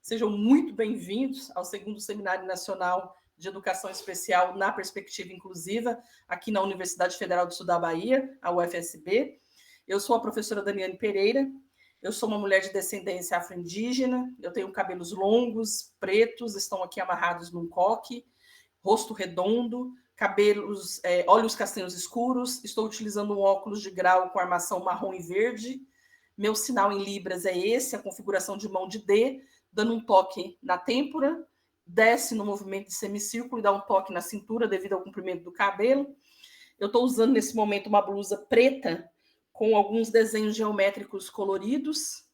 Sejam muito bem-vindos ao segundo Seminário Nacional de Educação Especial na Perspectiva Inclusiva, aqui na Universidade Federal do Sul da Bahia, a UFSB. Eu sou a professora Daniane Pereira, eu sou uma mulher de descendência afro-indígena, eu tenho cabelos longos, pretos, estão aqui amarrados num coque, rosto redondo, cabelos, olhos castanhos escuros, estou utilizando um óculos de grau com armação marrom e verde. Meu sinal em libras é esse, a configuração de mão de D, dando um toque na têmpora, desce no movimento de semicírculo e dá um toque na cintura devido ao comprimento do cabelo. Eu estou usando nesse momento uma blusa preta com alguns desenhos geométricos coloridos,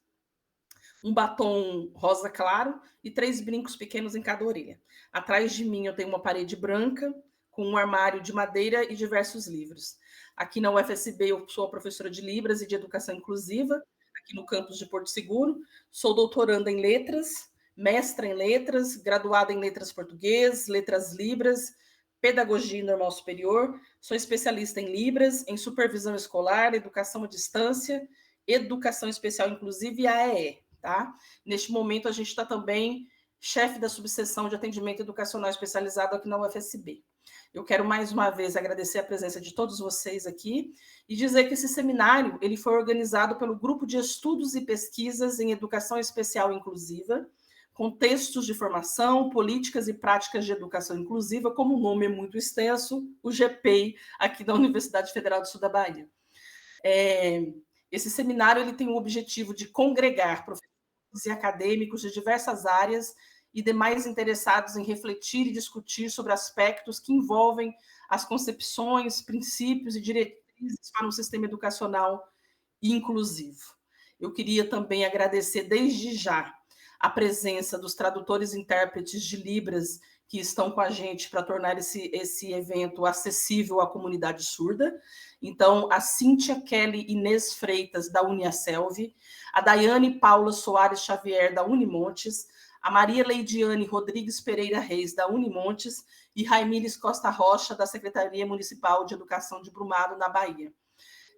um batom rosa claro e 3 brincos pequenos em cada orelha. Atrás de mim eu tenho uma parede branca com um armário de madeira e diversos livros. Aqui na UFSB eu sou a professora de Libras e de Educação Inclusiva, aqui no campus de Porto Seguro. Sou doutoranda em letras, mestra em letras, graduada em letras português, letras libras, pedagogia e normal superior. Sou especialista em Libras, em supervisão escolar, educação à distância, educação especial inclusiva e AEE. Tá? Neste momento, a gente está também chefe da subseção de atendimento educacional especializado aqui na UFSB. Eu quero mais uma vez agradecer a presença de todos vocês aqui e dizer que esse seminário ele foi organizado pelo Grupo de Estudos e Pesquisas em Educação Especial Inclusiva, Contextos de Formação, Políticas e Práticas de Educação Inclusiva, como o nome é muito extenso, o GPEI, aqui da Universidade Federal do Sul da Bahia. Esse seminário ele tem o objetivo de congregar professores e acadêmicos de diversas áreas e demais interessados em refletir e discutir sobre aspectos que envolvem as concepções, princípios e diretrizes para um sistema educacional inclusivo. Eu queria também agradecer desde já a presença dos tradutores e intérpretes de Libras que estão com a gente para tornar esse evento acessível à comunidade surda. Então, a Cíntia Kelly Inês Freitas, da Uniaselv, a Daiane Paula Soares Xavier, da Unimontes, a Maria Leidiane Rodrigues Pereira Reis, da Unimontes, e Raimires Costa Rocha, da Secretaria Municipal de Educação de Brumado, na Bahia.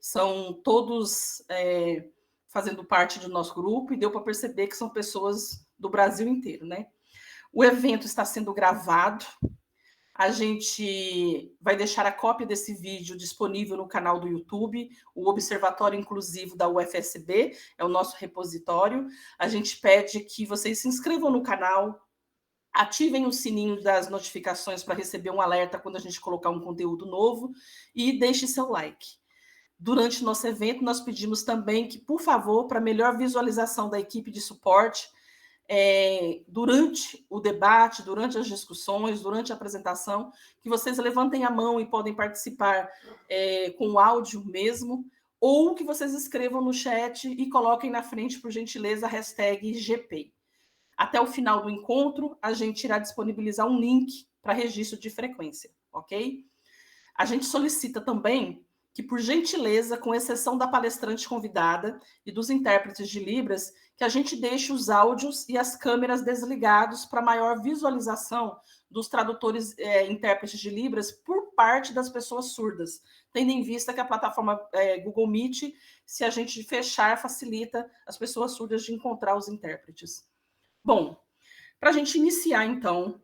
São todos fazendo parte do nosso grupo e deu para perceber que são pessoas do Brasil inteiro, né? O evento está sendo gravado. A gente vai deixar a cópia desse vídeo disponível no canal do YouTube, o Observatório Inclusivo da UFSB, é o nosso repositório. A gente pede que vocês se inscrevam no canal, ativem o sininho das notificações para receber um alerta quando a gente colocar um conteúdo novo e deixe seu like. Durante o nosso evento, nós pedimos também que, por favor, para melhor visualização da equipe de suporte, durante o debate, durante as discussões, durante a apresentação, que vocês levantem a mão e podem participar com o áudio mesmo, ou que vocês escrevam no chat e coloquem na frente, por gentileza, a hashtag GP. Até o final do encontro, a gente irá disponibilizar um link para registro de frequência, ok? A gente solicita também que, por gentileza, com exceção da palestrante convidada e dos intérpretes de Libras, que a gente deixe os áudios e as câmeras desligados para maior visualização dos tradutores intérpretes de Libras por parte das pessoas surdas, tendo em vista que a plataforma Google Meet, se a gente fechar, facilita as pessoas surdas de encontrar os intérpretes. Bom, para a gente iniciar, então,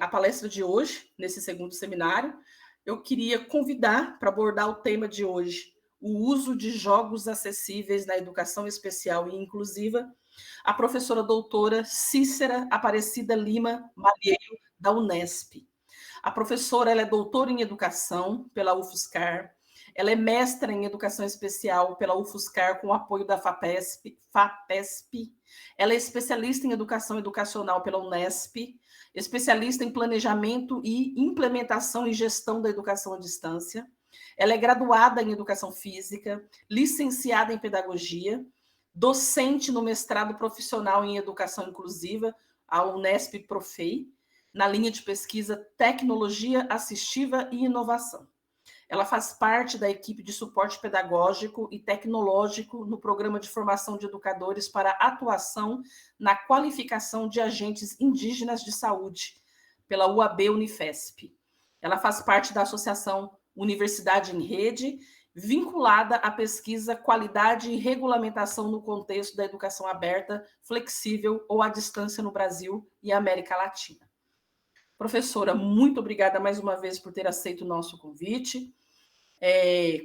a palestra de hoje, nesse segundo seminário, eu queria convidar para abordar o tema de hoje, o uso de jogos acessíveis na educação especial e inclusiva, a professora doutora Cícera Aparecida Lima Malheiro, da Unesp. A professora ela é doutora em educação pela UFSCar, ela é mestra em educação especial pela UFSCar com apoio da FAPESP, ela é especialista em educação educacional pela Unesp, especialista em planejamento e implementação e gestão da educação à distância. Ela é graduada em educação física, licenciada em pedagogia, docente no mestrado profissional em educação inclusiva, a Unesp Profei, na linha de pesquisa Tecnologia Assistiva e Inovação. Ela faz parte da equipe de suporte pedagógico e tecnológico no programa de formação de educadores para atuação na qualificação de agentes indígenas de saúde, pela UAB Unifesp. Ela faz parte da Associação Universidade em Rede vinculada à pesquisa, qualidade e regulamentação no contexto da educação aberta, flexível ou à distância no Brasil e América Latina. Professora, muito obrigada mais uma vez por ter aceito o nosso convite.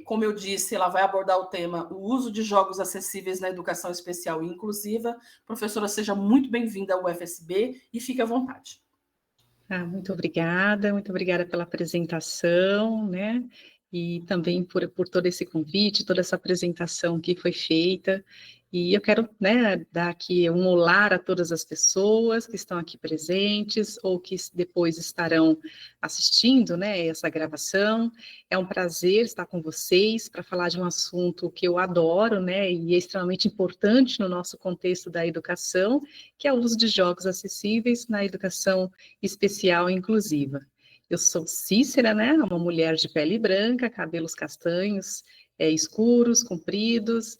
Como eu disse, ela vai abordar o tema o uso de jogos acessíveis na educação especial e inclusiva. Professora, seja muito bem-vinda ao UFSB e fique à vontade. Muito obrigada pela apresentação, né? E também por todo esse convite, toda essa apresentação que foi feita. E eu quero, né, dar aqui um olá a todas as pessoas que estão aqui presentes ou que depois estarão assistindo, né, essa gravação. É um prazer estar com vocês para falar de um assunto que eu adoro, né, e é extremamente importante no nosso contexto da educação, que é o uso de jogos acessíveis na educação especial e inclusiva. Eu sou Cícera, né, uma mulher de pele branca, cabelos castanhos, escuros, compridos.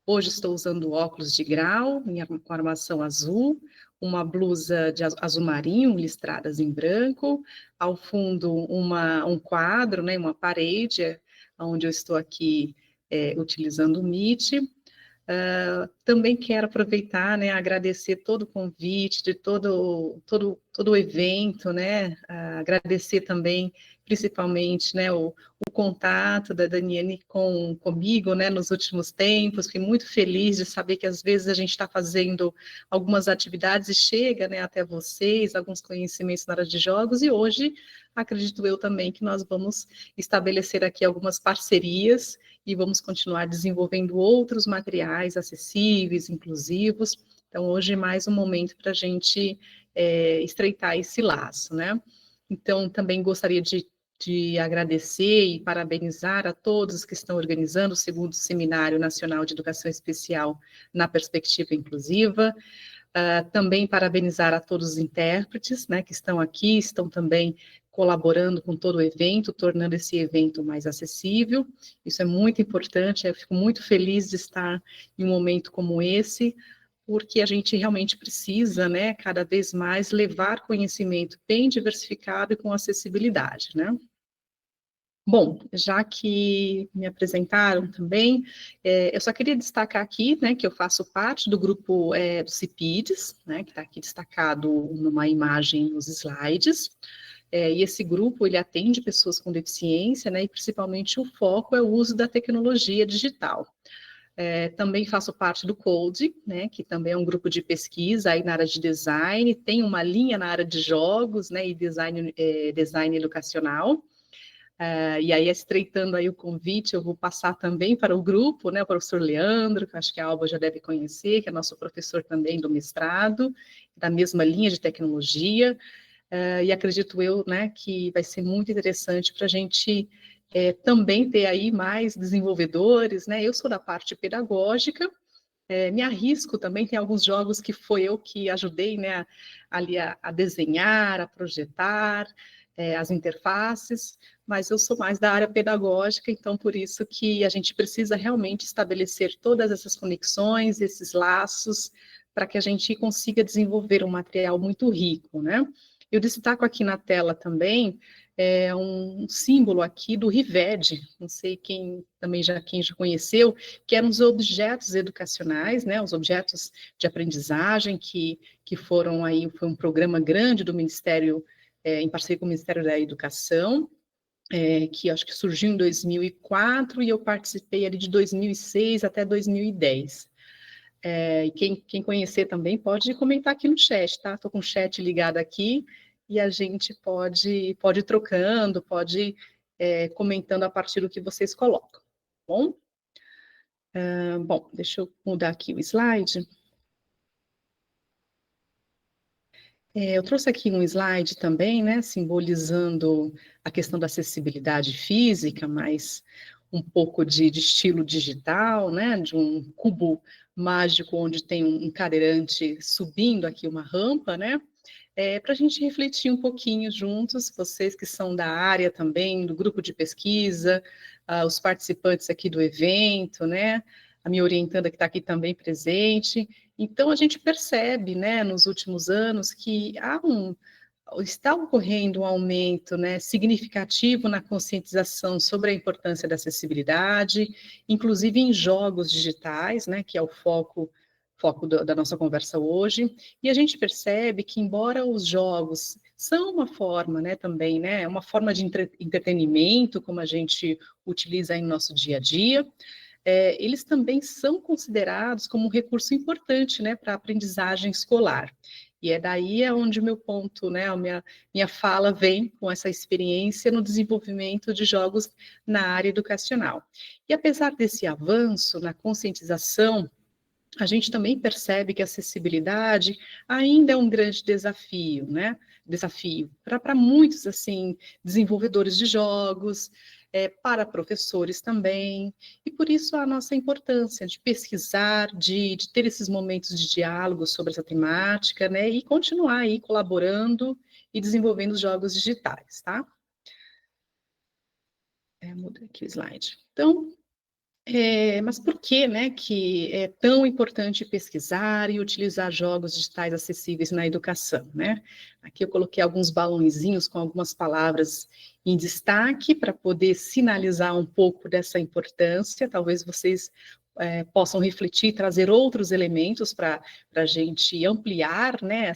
Hoje estou usando óculos de grau, com armação azul, uma blusa de azul marinho, listradas em branco, ao fundo um quadro, né, uma parede, onde eu estou aqui utilizando o Meet. Também quero aproveitar, né, agradecer todo o convite, de todo o evento, né, agradecer também, principalmente, né, o contato da Daniane comigo, né, nos últimos tempos. Fiquei muito feliz de saber que às vezes a gente está fazendo algumas atividades e chega, né, até vocês, alguns conhecimentos na área de jogos, e hoje acredito eu também que nós vamos estabelecer aqui algumas parcerias e vamos continuar desenvolvendo outros materiais acessíveis, inclusivos. Então, hoje é mais um momento para a gente estreitar esse laço, né? Então, também gostaria de agradecer e parabenizar a todos que estão organizando o segundo Seminário Nacional de Educação Especial na Perspectiva Inclusiva. Também parabenizar a todos os intérpretes, né, que estão aqui, estão também colaborando com todo o evento, tornando esse evento mais acessível. Isso é muito importante, eu fico muito feliz de estar em um momento como esse, porque a gente realmente precisa, né, cada vez mais levar conhecimento bem diversificado e com acessibilidade, né? Bom, já que me apresentaram também, eu só queria destacar aqui, né, que eu faço parte do grupo do CIPIDES, né, que está aqui destacado numa imagem nos slides, e esse grupo, ele atende pessoas com deficiência, né, e principalmente o foco é o uso da tecnologia digital. Também faço parte do CODE, né, que também é um grupo de pesquisa aí na área de design, tem uma linha na área de jogos, né, e design educacional. E aí, estreitando aí o convite, eu vou passar também para o grupo, né, o professor Leandro, que acho que a Alba já deve conhecer, que é nosso professor também do mestrado, da mesma linha de tecnologia, e acredito eu, né, que vai ser muito interessante para a gente também ter aí mais desenvolvedores, né, eu sou da parte pedagógica, me arrisco também, tem alguns jogos que foi eu que ajudei, né, ali a desenhar, a projetar, as interfaces, mas eu sou mais da área pedagógica, então por isso que a gente precisa realmente estabelecer todas essas conexões, esses laços, para que a gente consiga desenvolver um material muito rico, né? Eu destaco aqui na tela também um símbolo aqui do Rived, não sei quem já conheceu, que eram os objetos educacionais, né, os objetos de aprendizagem que foram aí, foi um programa grande do Ministério, em parceria com o Ministério da Educação, que acho que surgiu em 2004 e eu participei ali de 2006 até 2010. E quem conhecer também pode comentar aqui no chat, tá? Estou com o chat ligado aqui e a gente pode ir trocando, pode ir comentando a partir do que vocês colocam, tá bom? Bom, deixa eu mudar aqui o slide. Eu trouxe aqui um slide também, né, simbolizando a questão da acessibilidade física, mas um pouco de estilo digital, né, de um cubo mágico onde tem um cadeirante subindo aqui uma rampa, né, para a gente refletir um pouquinho juntos, vocês que são da área também, do grupo de pesquisa, os participantes aqui do evento, né, a minha orientanda que está aqui também presente. Então, a gente percebe, né, nos últimos anos, que há está ocorrendo um aumento, né, significativo na conscientização sobre a importância da acessibilidade, inclusive em jogos digitais, né, que é o foco da nossa conversa hoje, e a gente percebe que, embora os jogos são uma forma, né, também, né, uma forma de entretenimento, como a gente utiliza em nosso dia a dia, eles também são considerados como um recurso importante, né, para a aprendizagem escolar. E é daí onde o meu ponto, né, a minha fala vem com essa experiência no desenvolvimento de jogos na área educacional. E apesar desse avanço na conscientização, a gente também percebe que a acessibilidade ainda é um grande desafio, né? Desafio para muitos, assim, desenvolvedores de jogos, para professores também, e por isso a nossa importância de pesquisar, de ter esses momentos de diálogo sobre essa temática, né? E continuar aí colaborando e desenvolvendo os jogos digitais, tá? Muda aqui o slide. Então, mas por que, né, que é tão importante pesquisar e utilizar jogos digitais acessíveis na educação, né? Aqui eu coloquei alguns balãozinhos com algumas palavras em destaque para poder sinalizar um pouco dessa importância. Talvez vocês possam refletir, trazer outros elementos para a gente ampliar, né,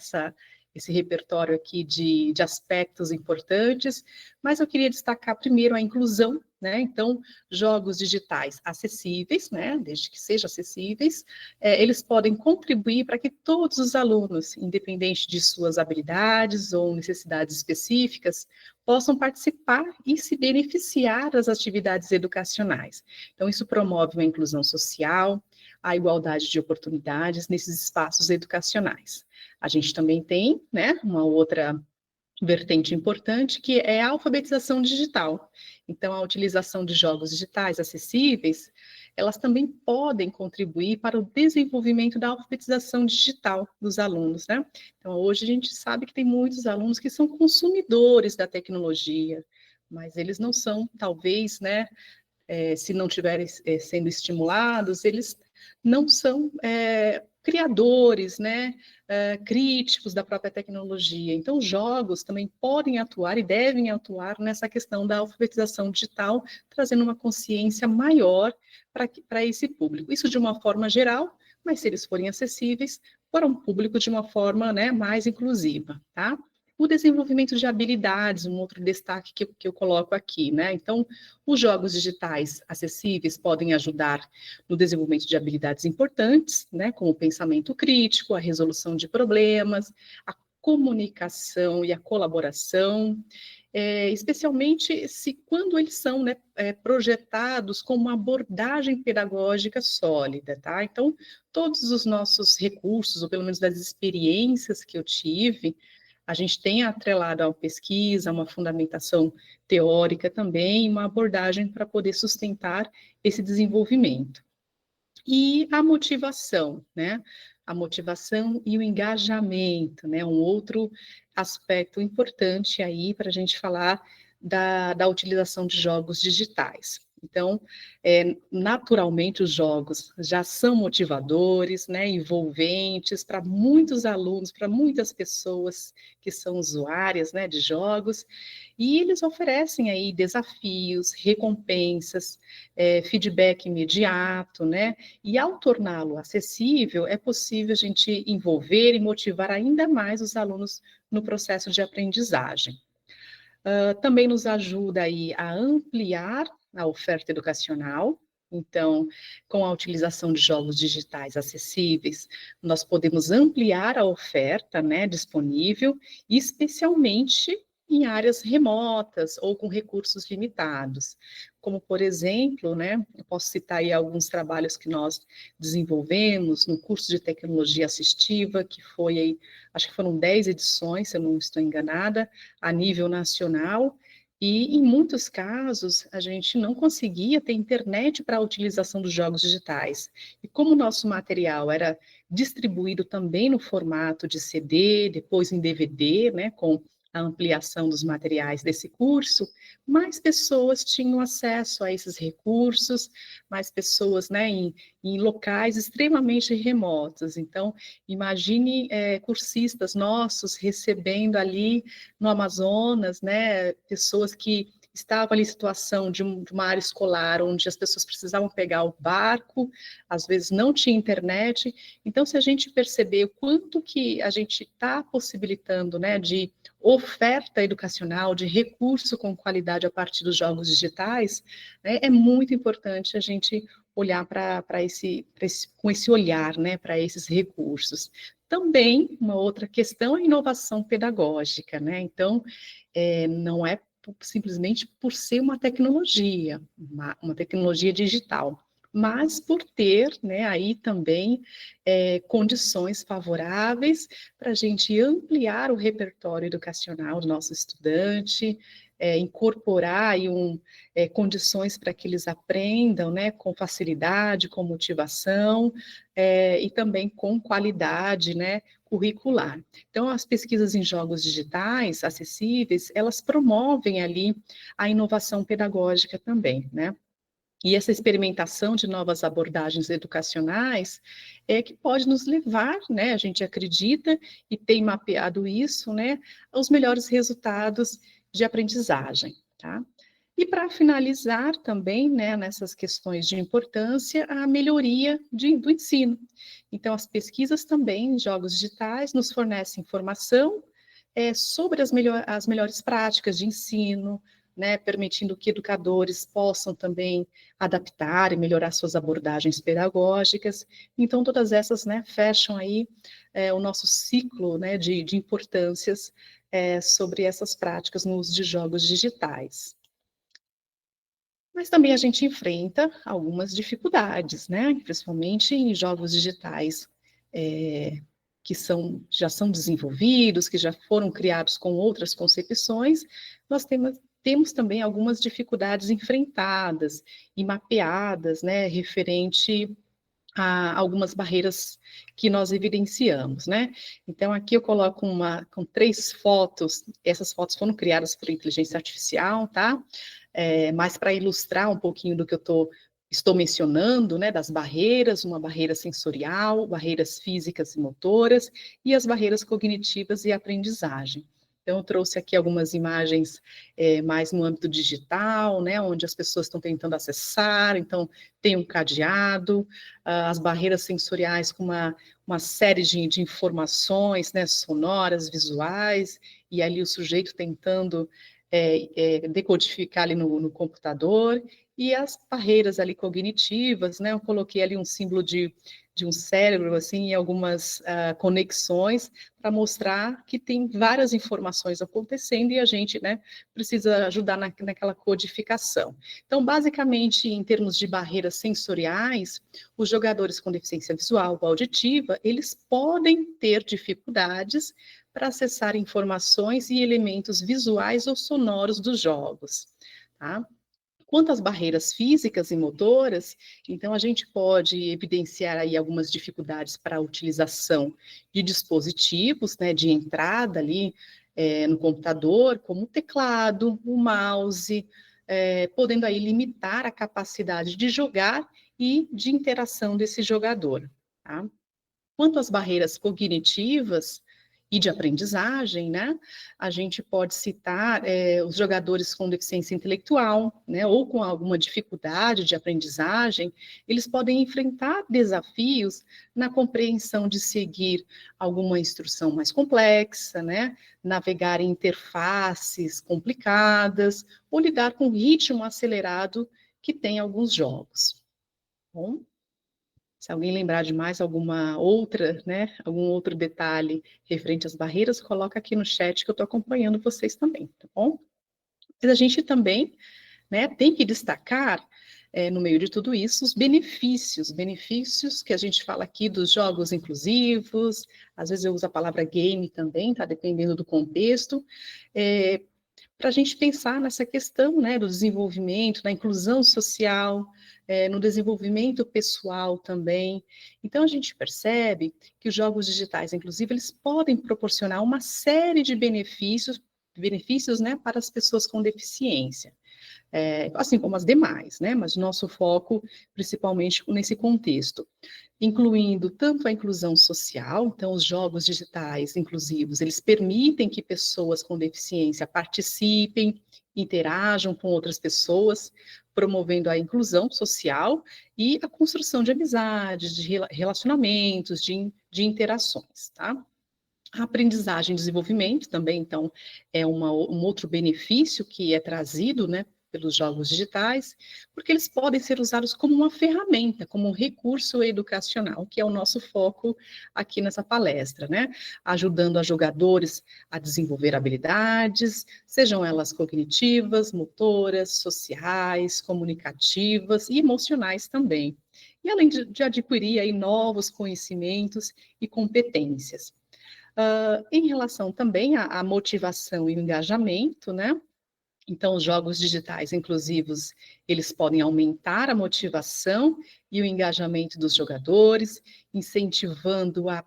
esse repertório aqui de aspectos importantes, mas eu queria destacar primeiro a inclusão, né? Então, jogos digitais acessíveis, né? Desde que sejam acessíveis, eles podem contribuir para que todos os alunos, independente de suas habilidades ou necessidades específicas, possam participar e se beneficiar das atividades educacionais. Então, isso promove uma inclusão social, a igualdade de oportunidades nesses espaços educacionais. A gente também tem, né, uma outra vertente importante, que é a alfabetização digital. Então, a utilização de jogos digitais acessíveis, elas também podem contribuir para o desenvolvimento da alfabetização digital dos alunos, né? Então, hoje a gente sabe que tem muitos alunos que são consumidores da tecnologia, mas eles não são, talvez, né, se não estiverem sendo estimulados, eles não são criadores, né, críticos da própria tecnologia. Então, jogos também podem atuar e devem atuar nessa questão da alfabetização digital, trazendo uma consciência maior para esse público. Isso de uma forma geral, mas se eles forem acessíveis, para um público de uma forma, né, mais inclusiva, tá? O desenvolvimento de habilidades, um outro destaque que eu coloco aqui, né? Então, os jogos digitais acessíveis podem ajudar no desenvolvimento de habilidades importantes, né? Como o pensamento crítico, a resolução de problemas, a comunicação e a colaboração, especialmente se quando eles são, né, projetados com uma abordagem pedagógica sólida, tá? Então, todos os nossos recursos, ou pelo menos das experiências que eu tive, a gente tem atrelado a uma pesquisa, uma fundamentação teórica também, uma abordagem para poder sustentar esse desenvolvimento. E a motivação, né? A motivação e o engajamento, né? Um outro aspecto importante aí para a gente falar da utilização de jogos digitais. Então, naturalmente, os jogos já são motivadores, né, envolventes para muitos alunos, para muitas pessoas que são usuárias, né, de jogos, e eles oferecem aí desafios, recompensas, feedback imediato, né, e ao torná-lo acessível, é possível a gente envolver e motivar ainda mais os alunos no processo de aprendizagem. Também nos ajuda aí a ampliar a oferta educacional. Então, com a utilização de jogos digitais acessíveis, nós podemos ampliar a oferta, né, disponível, especialmente em áreas remotas ou com recursos limitados. Como, por exemplo, né, eu posso citar aí alguns trabalhos que nós desenvolvemos no curso de tecnologia assistiva, que foi aí, acho que foram 10 edições, se eu não estou enganada, a nível nacional, e em muitos casos a gente não conseguia ter internet para a utilização dos jogos digitais. E como o nosso material era distribuído também no formato de CD, depois em DVD, né, com a ampliação dos materiais desse curso, mais pessoas tinham acesso a esses recursos, mais pessoas, né, em locais extremamente remotos. Então, imagine cursistas nossos recebendo ali no Amazonas, né, pessoas que estavam ali em situação de uma área escolar onde as pessoas precisavam pegar o barco, às vezes não tinha internet. Então, se a gente perceber o quanto que a gente está possibilitando, né, de oferta educacional, de recurso com qualidade a partir dos jogos digitais, né, é muito importante a gente olhar com esse olhar, né, para esses recursos. Também, uma outra questão é a inovação pedagógica, né? Então, não é simplesmente por ser uma tecnologia, uma tecnologia digital, mas por ter, né, aí também condições favoráveis para a gente ampliar o repertório educacional do nosso estudante, incorporar aí condições para que eles aprendam, né, com facilidade, com motivação, e também com qualidade, né, curricular. Então, as pesquisas em jogos digitais acessíveis, elas promovem ali a inovação pedagógica também, né? E essa experimentação de novas abordagens educacionais é que pode nos levar, né, a gente acredita e tem mapeado isso, né, aos melhores resultados de aprendizagem, tá? E para finalizar também, né, nessas questões de importância, a melhoria do ensino. Então, as pesquisas também em jogos digitais nos fornecem informação sobre as melhores práticas de ensino, né, permitindo que educadores possam também adaptar e melhorar suas abordagens pedagógicas. Então, todas essas, né, fecham aí o nosso ciclo, né, de importâncias sobre essas práticas no uso de jogos digitais. Mas também a gente enfrenta algumas dificuldades, né? Principalmente em jogos digitais que já são desenvolvidos, que já foram criados com outras concepções, nós temos também algumas dificuldades enfrentadas e mapeadas, né? Referente a algumas barreiras que nós evidenciamos, né? Então, aqui eu coloco com 3 fotos, essas fotos foram criadas por inteligência artificial, tá? Mas para ilustrar um pouquinho do que estou mencionando, né, das barreiras, uma barreira sensorial, barreiras físicas e motoras, e as barreiras cognitivas e aprendizagem. Então, eu trouxe aqui algumas imagens mais no âmbito digital, né, onde as pessoas estão tentando acessar, então tem um cadeado, as barreiras sensoriais com uma série de informações, né, sonoras, visuais, e ali o sujeito tentando decodificar ali no computador, e as barreiras ali cognitivas, né, eu coloquei ali um símbolo de um cérebro, assim, e algumas conexões para mostrar que tem várias informações acontecendo e a gente, né, precisa ajudar naquela codificação. Então, basicamente, em termos de barreiras sensoriais, os jogadores com deficiência visual ou auditiva, eles podem ter dificuldades para acessar informações e elementos visuais ou sonoros dos jogos, tá? Quanto às barreiras físicas e motoras, então a gente pode evidenciar aí algumas dificuldades para a utilização de dispositivos, né, de entrada ali no computador, como o teclado, o mouse, podendo aí limitar a capacidade de jogar e de interação desse jogador, tá? Quanto às barreiras cognitivas e de aprendizagem, né, a gente pode citar os jogadores com deficiência intelectual, né, ou com alguma dificuldade de aprendizagem, eles podem enfrentar desafios na compreensão de seguir alguma instrução mais complexa, né, navegar em interfaces complicadas, ou lidar com o ritmo acelerado que tem alguns jogos. Bom, se alguém lembrar de mais alguma outra, né, algum outro detalhe referente às barreiras, coloca aqui no chat que eu estou acompanhando vocês também, tá bom? Mas a gente também, né, tem que destacar, no meio de tudo isso, os benefícios que a gente fala aqui dos jogos inclusivos, às vezes eu uso a palavra game também, tá, dependendo do contexto, para a gente pensar nessa questão, né, do desenvolvimento, da inclusão social, no desenvolvimento pessoal também. Então, a gente percebe que os jogos digitais, inclusive, eles podem proporcionar uma série de benefícios benefícios, né, para as pessoas com deficiência. Assim como as demais, né? Mas nosso foco principalmente nesse contexto, incluindo tanto a inclusão social, então os jogos digitais inclusivos, eles permitem que pessoas com deficiência participem, interajam com outras pessoas, promovendo a inclusão social e a construção de amizades, de relacionamentos, de interações, tá? A aprendizagem e desenvolvimento também, então, é um outro benefício que é trazido, né, pelos jogos digitais, porque eles podem ser usados como uma ferramenta, como um recurso educacional, que é o nosso foco aqui nessa palestra, né, ajudando a jogadores a desenvolver habilidades, sejam elas cognitivas, motoras, sociais, comunicativas e emocionais também, e além de adquirir aí novos conhecimentos e competências. Em relação também à motivação e o engajamento, né? Então, os jogos digitais inclusivos, eles podem aumentar a motivação e o engajamento dos jogadores, incentivando a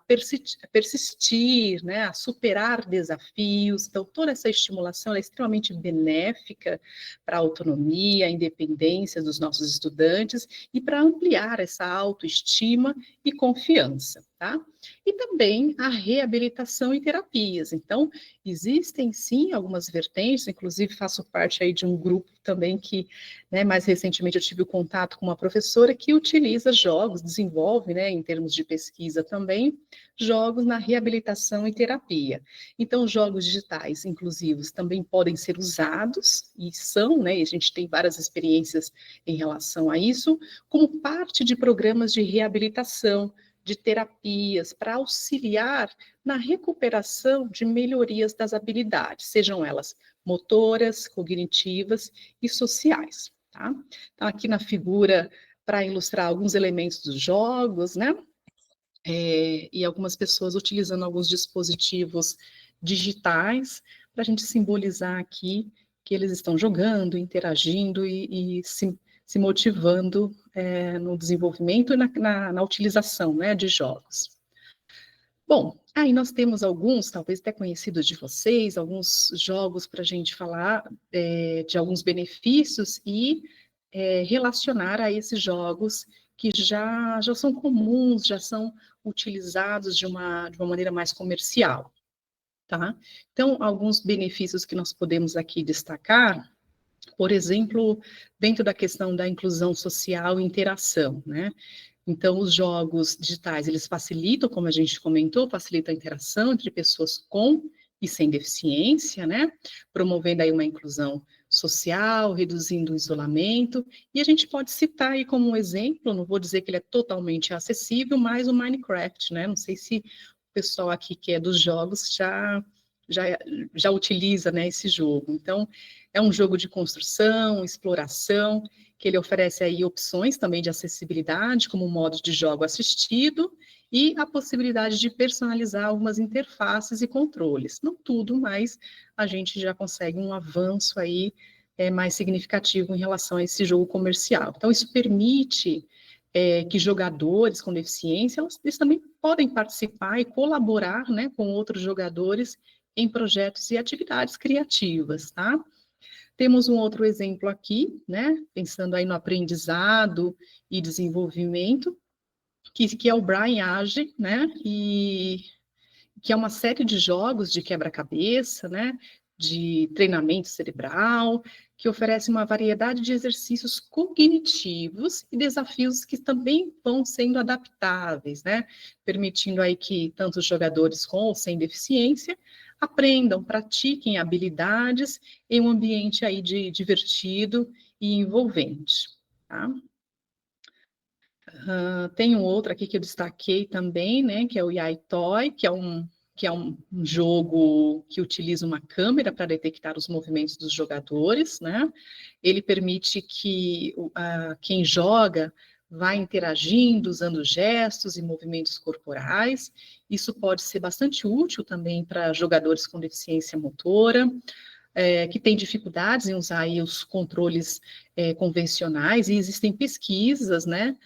persistir, né, a superar desafios. Então, toda essa estimulação é extremamente benéfica para a autonomia, a independência dos nossos estudantes e para ampliar essa autoestima e confiança, tá? E também a reabilitação e terapias. Então, existem sim algumas vertentes, inclusive faço parte aí de um grupo também que, né, mais recentemente eu tive o contato com uma professora que utiliza jogos, desenvolve, né, em termos de pesquisa também, jogos na reabilitação e terapia. Então, jogos digitais inclusivos também podem ser usados, e são, né, e a gente tem várias experiências em relação a isso, como parte de programas de reabilitação, de terapias, para auxiliar na recuperação de melhorias das habilidades, sejam elas motoras, cognitivas e sociais, tá? Então, aqui na figura, para ilustrar alguns elementos dos jogos, né? E algumas pessoas utilizando alguns dispositivos digitais para a gente simbolizar aqui que eles estão jogando, interagindo e se motivando no desenvolvimento e na utilização, né, de jogos. Bom, aí nós temos alguns, talvez até conhecidos de vocês, alguns jogos para a gente falar de alguns benefícios e relacionar a esses jogos que já são comuns, já são utilizados de uma maneira mais comercial, tá? Então, alguns benefícios que nós podemos aqui destacar, por exemplo, dentro da questão da inclusão social e interação, né? Então, os jogos digitais, eles facilitam, como a gente comentou, facilitam a interação entre pessoas com e sem deficiência, né? Promovendo aí uma inclusão social, reduzindo o isolamento. E a gente pode citar aí como um exemplo, não vou dizer que ele é totalmente acessível, mas o Minecraft, né? Não sei se o pessoal aqui que é dos jogos já utiliza, né, esse jogo. Então, é um jogo de construção, exploração, que ele oferece aí opções também de acessibilidade, como modo de jogo assistido, e a possibilidade de personalizar algumas interfaces e controles. Não tudo, mas a gente já consegue um avanço aí mais significativo em relação a esse jogo comercial. Então, isso permite que jogadores com deficiência, eles também podem participar e colaborar, né, com outros jogadores em projetos e atividades criativas, tá? Temos um outro exemplo aqui, né, pensando aí no aprendizado e desenvolvimento, que é o Brain Age, né, e que é uma série de jogos de quebra-cabeça, né, de treinamento cerebral, que oferece uma variedade de exercícios cognitivos e desafios que também vão sendo adaptáveis, né, permitindo aí que tanto os jogadores com ou sem deficiência aprendam, pratiquem habilidades em um ambiente aí divertido e envolvente, tá? Tem um outro aqui que eu destaquei também, né, que é o YaiToy, que é um jogo que utiliza uma câmera para detectar os movimentos dos jogadores, né? Ele permite que quem joga vá interagindo, usando gestos e movimentos corporais. Isso pode ser bastante útil também para jogadores com deficiência motora, que têm dificuldades em usar aí os controles convencionais, e existem pesquisas, né,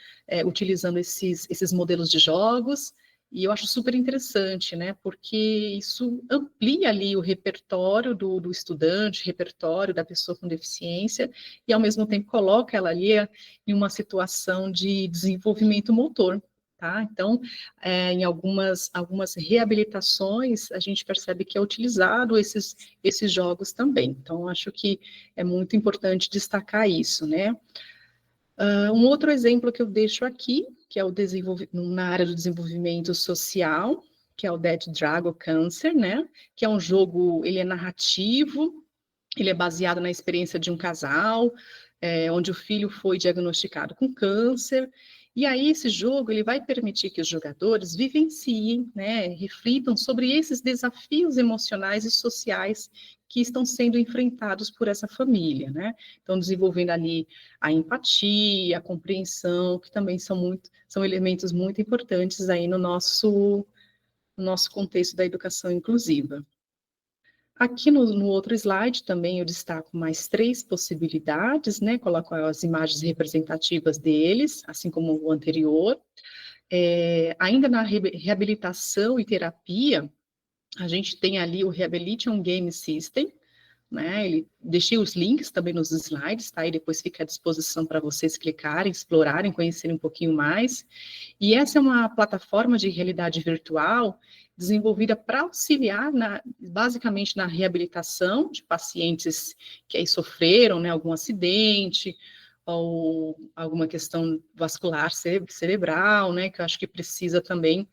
utilizando esses modelos de jogos, E eu acho super interessante, né? Porque isso amplia ali o repertório do estudante, repertório da pessoa com deficiência, e ao mesmo tempo coloca ela ali em uma situação de desenvolvimento motor. Tá? Então, em algumas reabilitações, a gente percebe que é utilizado esses jogos também. Então, acho que é muito importante destacar isso, né? Um outro exemplo que eu deixo aqui, que é na área do desenvolvimento social, que é o Dead Dragon Cancer, né? Que é um jogo, ele é narrativo, ele é baseado na experiência de um casal, onde o filho foi diagnosticado com câncer. E aí esse jogo ele vai permitir que os jogadores vivenciem, né, reflitam sobre esses desafios emocionais e sociais que estão sendo enfrentados por essa família, né? Então desenvolvendo ali a empatia, a compreensão, que também são elementos muito importantes aí no nosso contexto da educação inclusiva. Aqui no outro slide também eu destaco mais 3 possibilidades, né? Coloco as imagens representativas deles, assim como o anterior. Ainda na reabilitação e terapia, a gente tem ali o Rehabilitation Game System, né? Deixei os links também nos slides, tá? E depois fica à disposição para vocês clicarem, explorarem, conhecerem um pouquinho mais. E essa é uma plataforma de realidade virtual desenvolvida para auxiliar basicamente na reabilitação de pacientes que aí sofreram, né, algum acidente ou alguma questão vascular cerebral, né, que eu acho que precisa também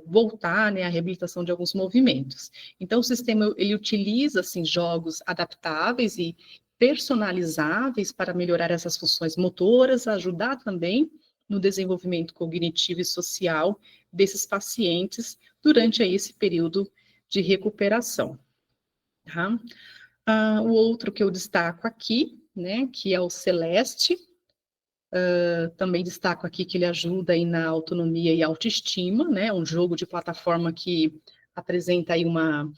voltar, né, à reabilitação de alguns movimentos. Então, o sistema, ele utiliza, assim, jogos adaptáveis e personalizáveis para melhorar essas funções motoras, ajudar também no desenvolvimento cognitivo e social desses pacientes durante aí esse período de recuperação. Tá? O outro que eu destaco aqui, né, que é o Celeste, também destaco aqui que ele ajuda aí na autonomia e autoestima, né, um jogo de plataforma que apresenta aí uma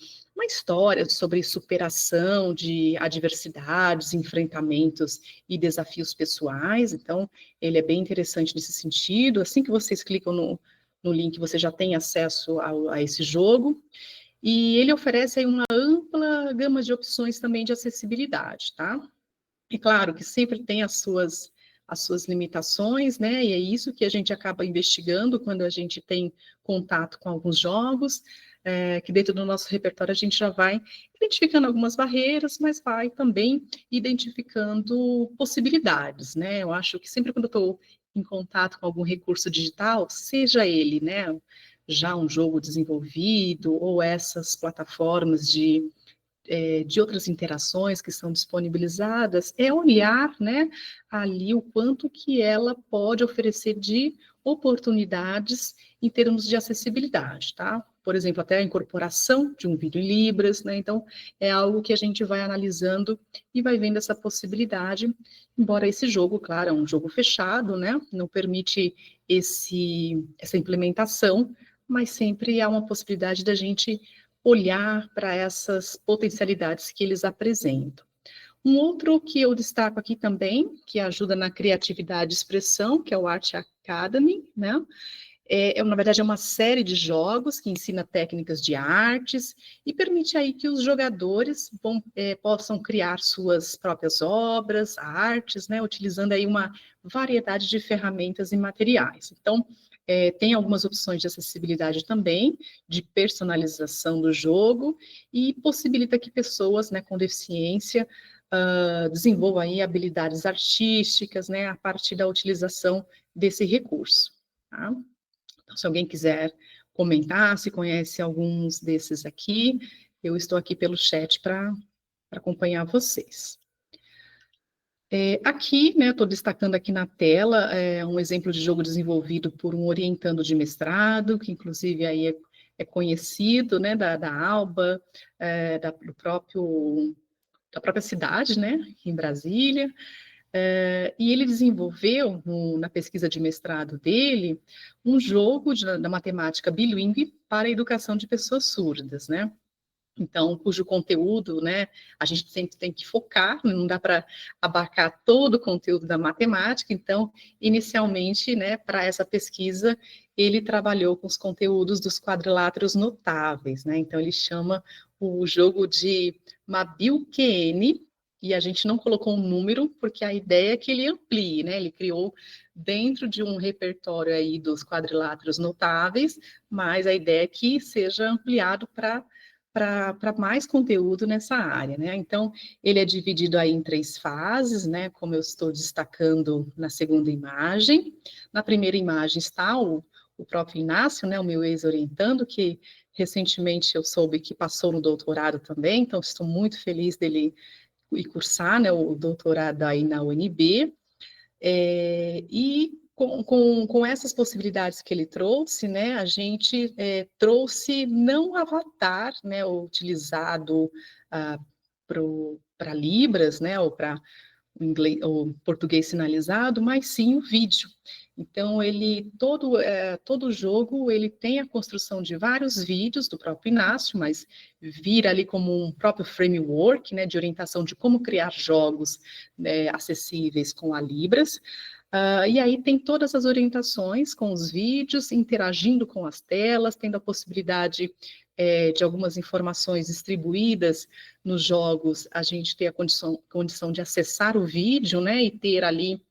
história sobre superação de adversidades, enfrentamentos e desafios pessoais. Então, ele é bem interessante nesse sentido. Assim que vocês clicam no link, você já tem acesso a esse jogo. E ele oferece aí uma ampla gama de opções também de acessibilidade, tá? E claro que sempre tem as suas limitações, né? E é isso que a gente acaba investigando quando a gente tem contato com alguns jogos, que dentro do nosso repertório a gente já vai identificando algumas barreiras, mas vai também identificando possibilidades, né? Eu acho que sempre quando eu estou em contato com algum recurso digital, seja ele, né, já um jogo desenvolvido ou essas plataformas de outras interações que são disponibilizadas, é olhar, né, ali o quanto que ela pode oferecer de oportunidades em termos de acessibilidade, tá? Por exemplo, até a incorporação de um vídeo em Libras, né? Então, é algo que a gente vai analisando e vai vendo essa possibilidade, embora esse jogo, claro, é um jogo fechado, né? Não permite essa implementação, mas sempre há uma possibilidade da gente olhar para essas potencialidades que eles apresentam. Um outro que eu destaco aqui também, que ajuda na criatividade e expressão, que é o Art Academy, né? Na verdade, é uma série de jogos que ensina técnicas de artes e permite aí que os jogadores possam criar suas próprias obras, artes, né? Utilizando aí uma variedade de ferramentas e materiais. Então, tem algumas opções de acessibilidade também, de personalização do jogo, e possibilita que pessoas, né, com deficiência desenvolvam aí habilidades artísticas, né, a partir da utilização desse recurso. Tá? Então, se alguém quiser comentar, se conhece alguns desses aqui, eu estou aqui pelo chat para acompanhar vocês. Aqui, né, estou destacando aqui na tela um exemplo de jogo desenvolvido por um orientando de mestrado, que inclusive aí é conhecido, né, da Alba, da própria cidade, né, em Brasília, e ele desenvolveu, na pesquisa de mestrado dele, um jogo da matemática bilíngue para a educação de pessoas surdas, né? Então, cujo conteúdo, né, a gente sempre tem que focar, não dá para abarcar todo o conteúdo da matemática. Então, inicialmente, né, para essa pesquisa, ele trabalhou com os conteúdos dos quadriláteros notáveis, né? Então, ele chama o jogo de Mabil-QN, e a gente não colocou um número, porque a ideia é que ele amplie, né? Ele criou dentro de um repertório aí dos quadriláteros notáveis, mas a ideia é que seja ampliado para mais conteúdo nessa área, né? Então, ele é dividido aí em 3 fases, né? Como eu estou destacando na segunda imagem. Na primeira imagem está o próprio Inácio, né? O meu ex-orientando, que recentemente eu soube que passou no doutorado também, então estou muito feliz dele ir cursar, né, o doutorado aí na UNB. E com essas possibilidades que ele trouxe, né, a gente trouxe não o avatar, né, utilizado para Libras, né, ou para inglês ou português sinalizado, mas sim o vídeo. Então, todo jogo ele tem a construção de vários vídeos do próprio Inácio, mas vira ali como um próprio framework, né, de orientação de como criar jogos, né, acessíveis com a Libras. E aí tem todas as orientações com os vídeos, interagindo com as telas, tendo a possibilidade de algumas informações distribuídas nos jogos, a gente ter a condição de acessar o vídeo, né, e ter ali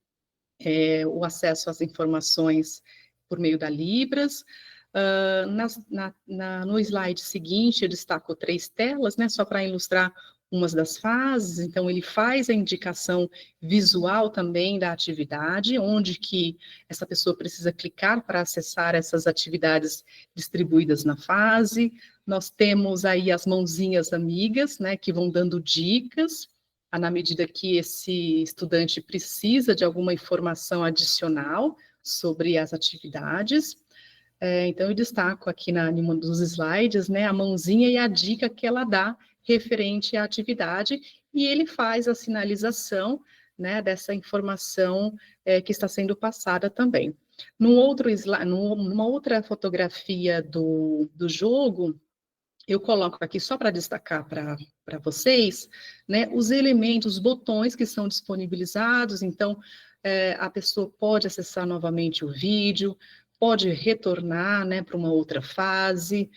o acesso às informações por meio da Libras. No slide seguinte, eu destaco 3 telas, né, só para ilustrar umas das fases. Então, ele faz a indicação visual também da atividade, onde que essa pessoa precisa clicar para acessar essas atividades distribuídas na fase. Nós temos aí as mãozinhas amigas, né, que vão dando dicas, na medida que esse estudante precisa de alguma informação adicional sobre as atividades. Então, eu destaco aqui em um dos slides, né, a mãozinha e a dica que ela dá referente à atividade, e ele faz a sinalização, né, dessa informação que está sendo passada também. Numa outra fotografia do jogo, eu coloco aqui só para destacar para vocês, né, os elementos, os botões que são disponibilizados. Então, a pessoa pode acessar novamente o vídeo, pode retornar, né, para uma outra fase,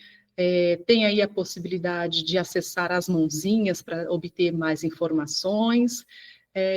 tem aí a possibilidade de acessar as mãozinhas para obter mais informações.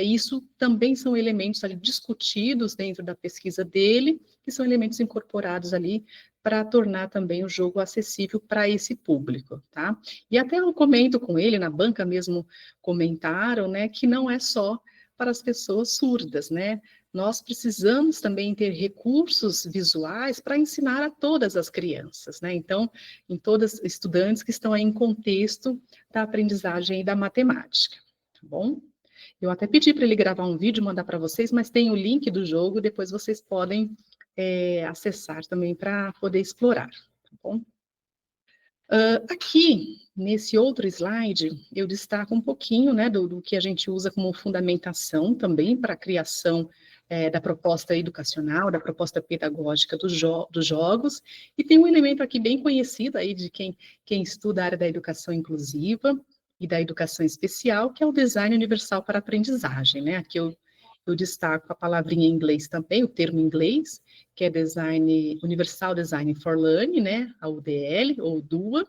Isso também são elementos ali discutidos dentro da pesquisa dele, que são elementos incorporados ali para tornar também o jogo acessível para esse público, tá? E até eu comento com ele, na banca mesmo comentaram, né, que não é só para as pessoas surdas, né? Nós precisamos também ter recursos visuais para ensinar a todas as crianças, né? Então, em todas estudantes que estão aí em contexto da aprendizagem e da matemática, tá bom? Eu até pedi para ele gravar um vídeo e mandar para vocês, mas tem o link do jogo, depois vocês podem acessar também para poder explorar, tá bom? Aqui, nesse outro slide, eu destaco um pouquinho, né, do que a gente usa como fundamentação também para a criação da proposta educacional, da proposta pedagógica dos jogos, e tem um elemento aqui bem conhecido aí de quem estuda a área da educação inclusiva e da educação especial, que é o design universal para a aprendizagem, né? Aqui eu destaco a palavrinha em inglês também, o termo em inglês, que é Design Universal Design for Learning, né? A UDL, ou DUA.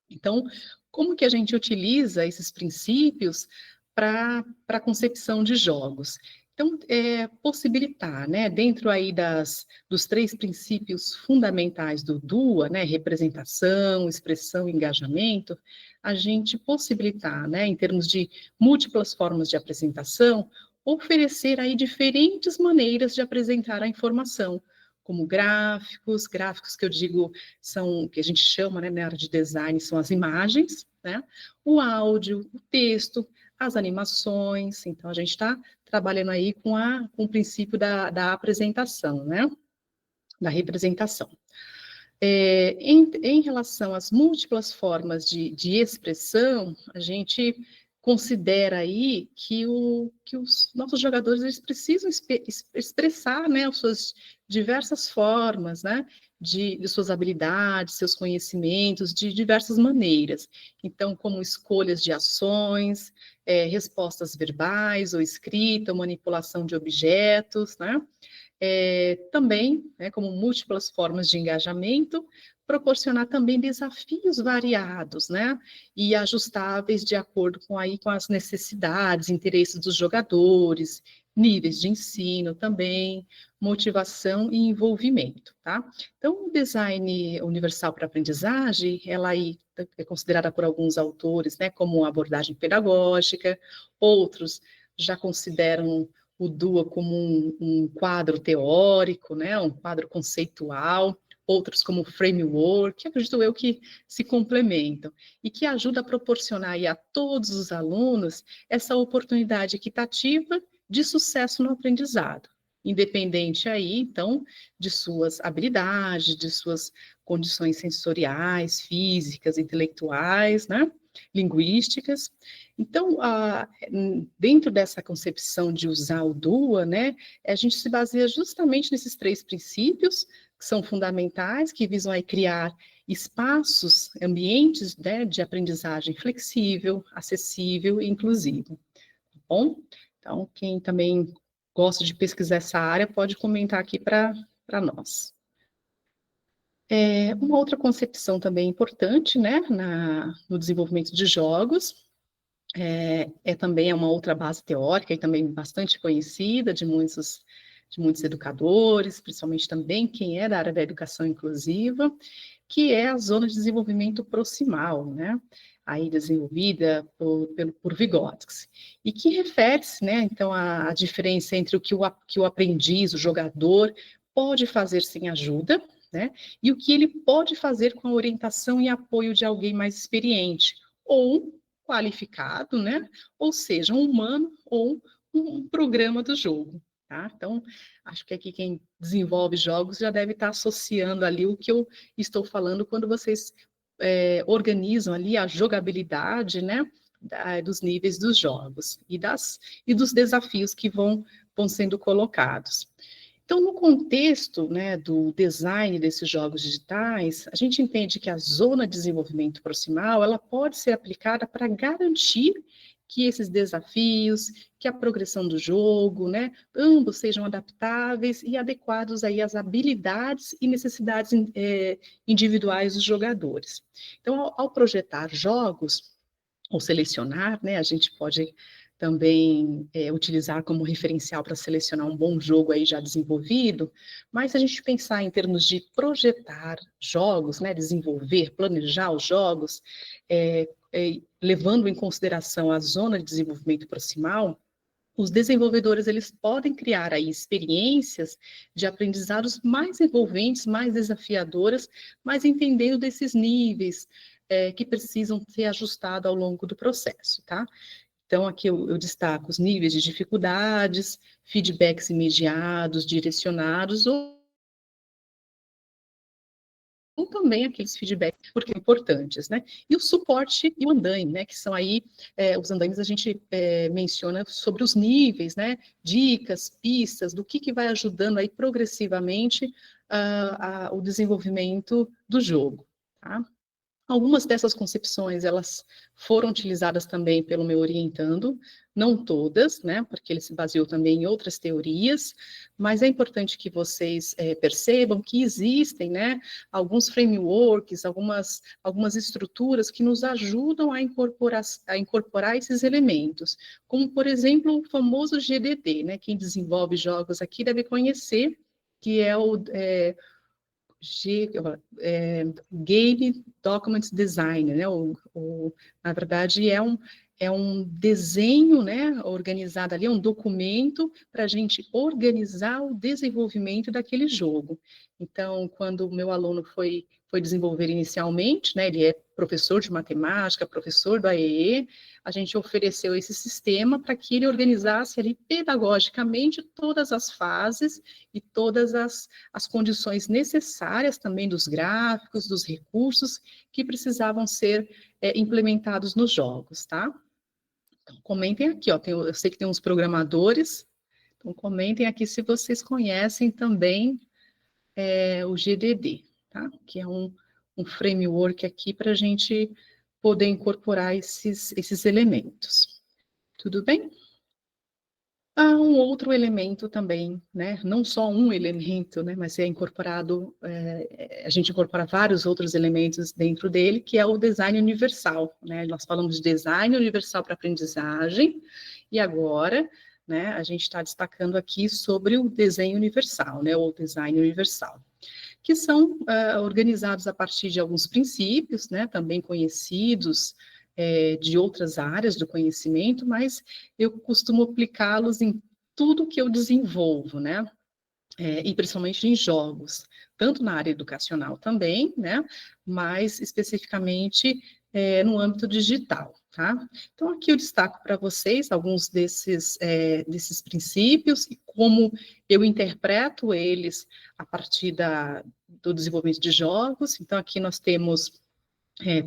Então, como que a gente utiliza esses princípios para a concepção de jogos? Então, possibilitar, né, dentro aí dos 3 princípios fundamentais do DUA, né, representação, expressão e engajamento, a gente possibilitar, né, em termos de múltiplas formas de apresentação, oferecer aí diferentes maneiras de apresentar a informação, como gráficos que eu digo são, que a gente chama, né, na área de design, são as imagens, né, o áudio, o texto, as animações. Então, a gente está trabalhando aí com o princípio da apresentação, né, da representação. Em relação às múltiplas formas de expressão, a gente considera aí que os nossos jogadores eles precisam expressar, né, as suas diversas formas, né, de suas habilidades, seus conhecimentos, de diversas maneiras. Então, como escolhas de ações, respostas verbais ou escrita, manipulação de objetos, né? também, né, como múltiplas formas de engajamento, proporcionar também desafios variados, né, e ajustáveis de acordo com as necessidades, interesses dos jogadores, níveis de ensino também, motivação e envolvimento, tá? Então, o design universal para aprendizagem, ela aí é considerada por alguns autores, né, como uma abordagem pedagógica, outros já consideram o DUA como um quadro teórico, né, um quadro conceitual, outros como framework, que acredito eu que se complementam, e que ajuda a proporcionar aí a todos os alunos essa oportunidade equitativa de sucesso no aprendizado, independente aí, então, de suas habilidades, de suas condições sensoriais, físicas, intelectuais, né, linguísticas. Então, dentro dessa concepção de usar o DUA, né, a gente se baseia justamente nesses 3 princípios, que são fundamentais, que visam aí criar espaços, ambientes, né, de aprendizagem flexível, acessível e inclusivo. Tá bom? Então, quem também gosta de pesquisar essa área, pode comentar aqui para nós. Uma outra concepção também importante, né, no desenvolvimento de jogos, também uma outra base teórica e também bastante conhecida de muitos educadores, principalmente também quem é da área da educação inclusiva, que é a zona de desenvolvimento proximal, né? Aí desenvolvida por Vygotsky, e que refere-se, né, então, a diferença entre o que o aprendiz, o jogador, pode fazer sem ajuda, né, e o que ele pode fazer com a orientação e apoio de alguém mais experiente, ou qualificado, né, ou seja, um humano ou um programa do jogo. Tá? Então, acho que aqui quem desenvolve jogos já deve estar associando ali o que eu estou falando quando vocês organizam ali a jogabilidade, né, dos níveis dos jogos e dos desafios que vão sendo colocados. Então, no contexto, né, do design desses jogos digitais, a gente entende que a zona de desenvolvimento proximal, ela pode ser aplicada para garantir que esses desafios, que a progressão do jogo, né, ambos sejam adaptáveis e adequados aí às habilidades e necessidades individuais dos jogadores. Então, ao projetar jogos, ou selecionar, né, a gente pode também utilizar como referencial para selecionar um bom jogo aí já desenvolvido, mas se a gente pensar em termos de projetar jogos, né, desenvolver, planejar os jogos, levando em consideração a zona de desenvolvimento proximal, os desenvolvedores eles podem criar aí experiências de aprendizados mais envolventes, mais desafiadoras, mas entendendo desses níveis que precisam ser ajustados ao longo do processo, tá? Então, aqui eu destaco os níveis de dificuldades, feedbacks imediatos, direcionados, ou também aqueles feedbacks porque são importantes, né? E o suporte e o andaime, né? Que são aí, os andaimes a gente menciona sobre os níveis, né? Dicas, pistas, do que vai ajudando aí progressivamente o desenvolvimento do jogo, tá? Algumas dessas concepções, elas foram utilizadas também pelo meu orientando, não todas, né, porque ele se baseou também em outras teorias, mas é importante que vocês percebam que existem, né, alguns frameworks, algumas estruturas que nos ajudam a incorporar esses elementos, como, por exemplo, o famoso GDD, né, quem desenvolve jogos aqui deve conhecer, que é o Game Document Design, né? Na verdade, é um desenho, né, organizado ali, é um documento para a gente organizar o desenvolvimento daquele jogo. Então, quando o meu aluno foi desenvolver inicialmente, né, ele é professor de matemática, professor do AEE, a gente ofereceu esse sistema para que ele organizasse ali pedagogicamente todas as fases e todas as condições necessárias também dos gráficos, dos recursos que precisavam ser implementados nos jogos, tá? Então, comentem aqui, ó, eu sei que tem uns programadores, então comentem aqui se vocês conhecem também o GDD, tá? Que é um framework aqui para a gente poder incorporar esses elementos. Tudo bem? Há um outro elemento também, né? Não só um elemento, né? Mas é incorporado, a gente incorpora vários outros elementos dentro dele, que é o design universal, né? Nós falamos de design universal para aprendizagem, e agora, né, a gente está destacando aqui sobre o desenho universal, né? Ou design universal, que são organizados a partir de alguns princípios, né? Também conhecidos, de outras áreas do conhecimento, mas eu costumo aplicá-los em tudo que eu desenvolvo, né? E principalmente em jogos, tanto na área educacional também, né? Mas especificamente no âmbito digital, tá? Então aqui eu destaco para vocês alguns desses princípios e como eu interpreto eles a partir do desenvolvimento de jogos. Então aqui nós temos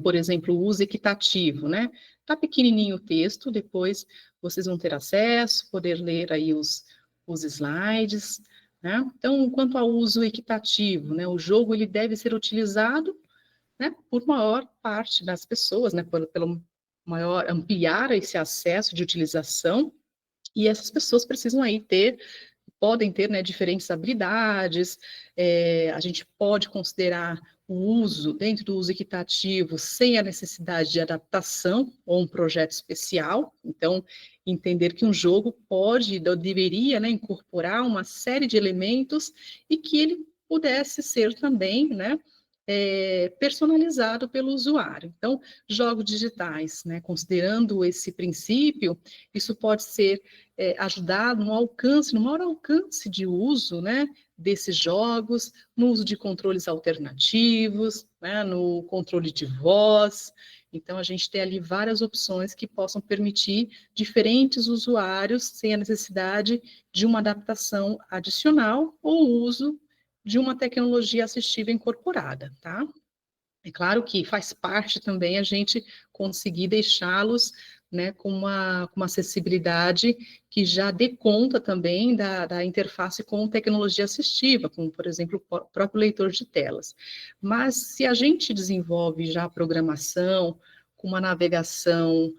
por exemplo, o uso equitativo, né? Tá pequenininho o texto, depois vocês vão ter acesso, poder ler aí os slides, né? Então, quanto ao uso equitativo, né? O jogo, ele deve ser utilizado, né, por maior parte das pessoas, né? Pelo maior, ampliar esse acesso de utilização, e essas pessoas precisam aí podem ter, né, diferentes habilidades, a gente pode considerar o uso, dentro do uso equitativo, sem a necessidade de adaptação ou um projeto especial. Então, entender que um jogo pode, ou deveria, né, incorporar uma série de elementos e que ele pudesse ser também, né, personalizado pelo usuário. Então, jogos digitais, né, considerando esse princípio, isso pode ser ajudar no alcance, no maior alcance de uso, né, desses jogos, no uso de controles alternativos, né, no controle de voz. Então, a gente tem ali várias opções que possam permitir diferentes usuários sem a necessidade de uma adaptação adicional ou uso de uma tecnologia assistiva incorporada, tá? É claro que faz parte também a gente conseguir deixá-los, né, com uma acessibilidade que já dê conta também da interface com tecnologia assistiva, como, por exemplo, o próprio leitor de telas. Mas se a gente desenvolve já a programação com uma navegação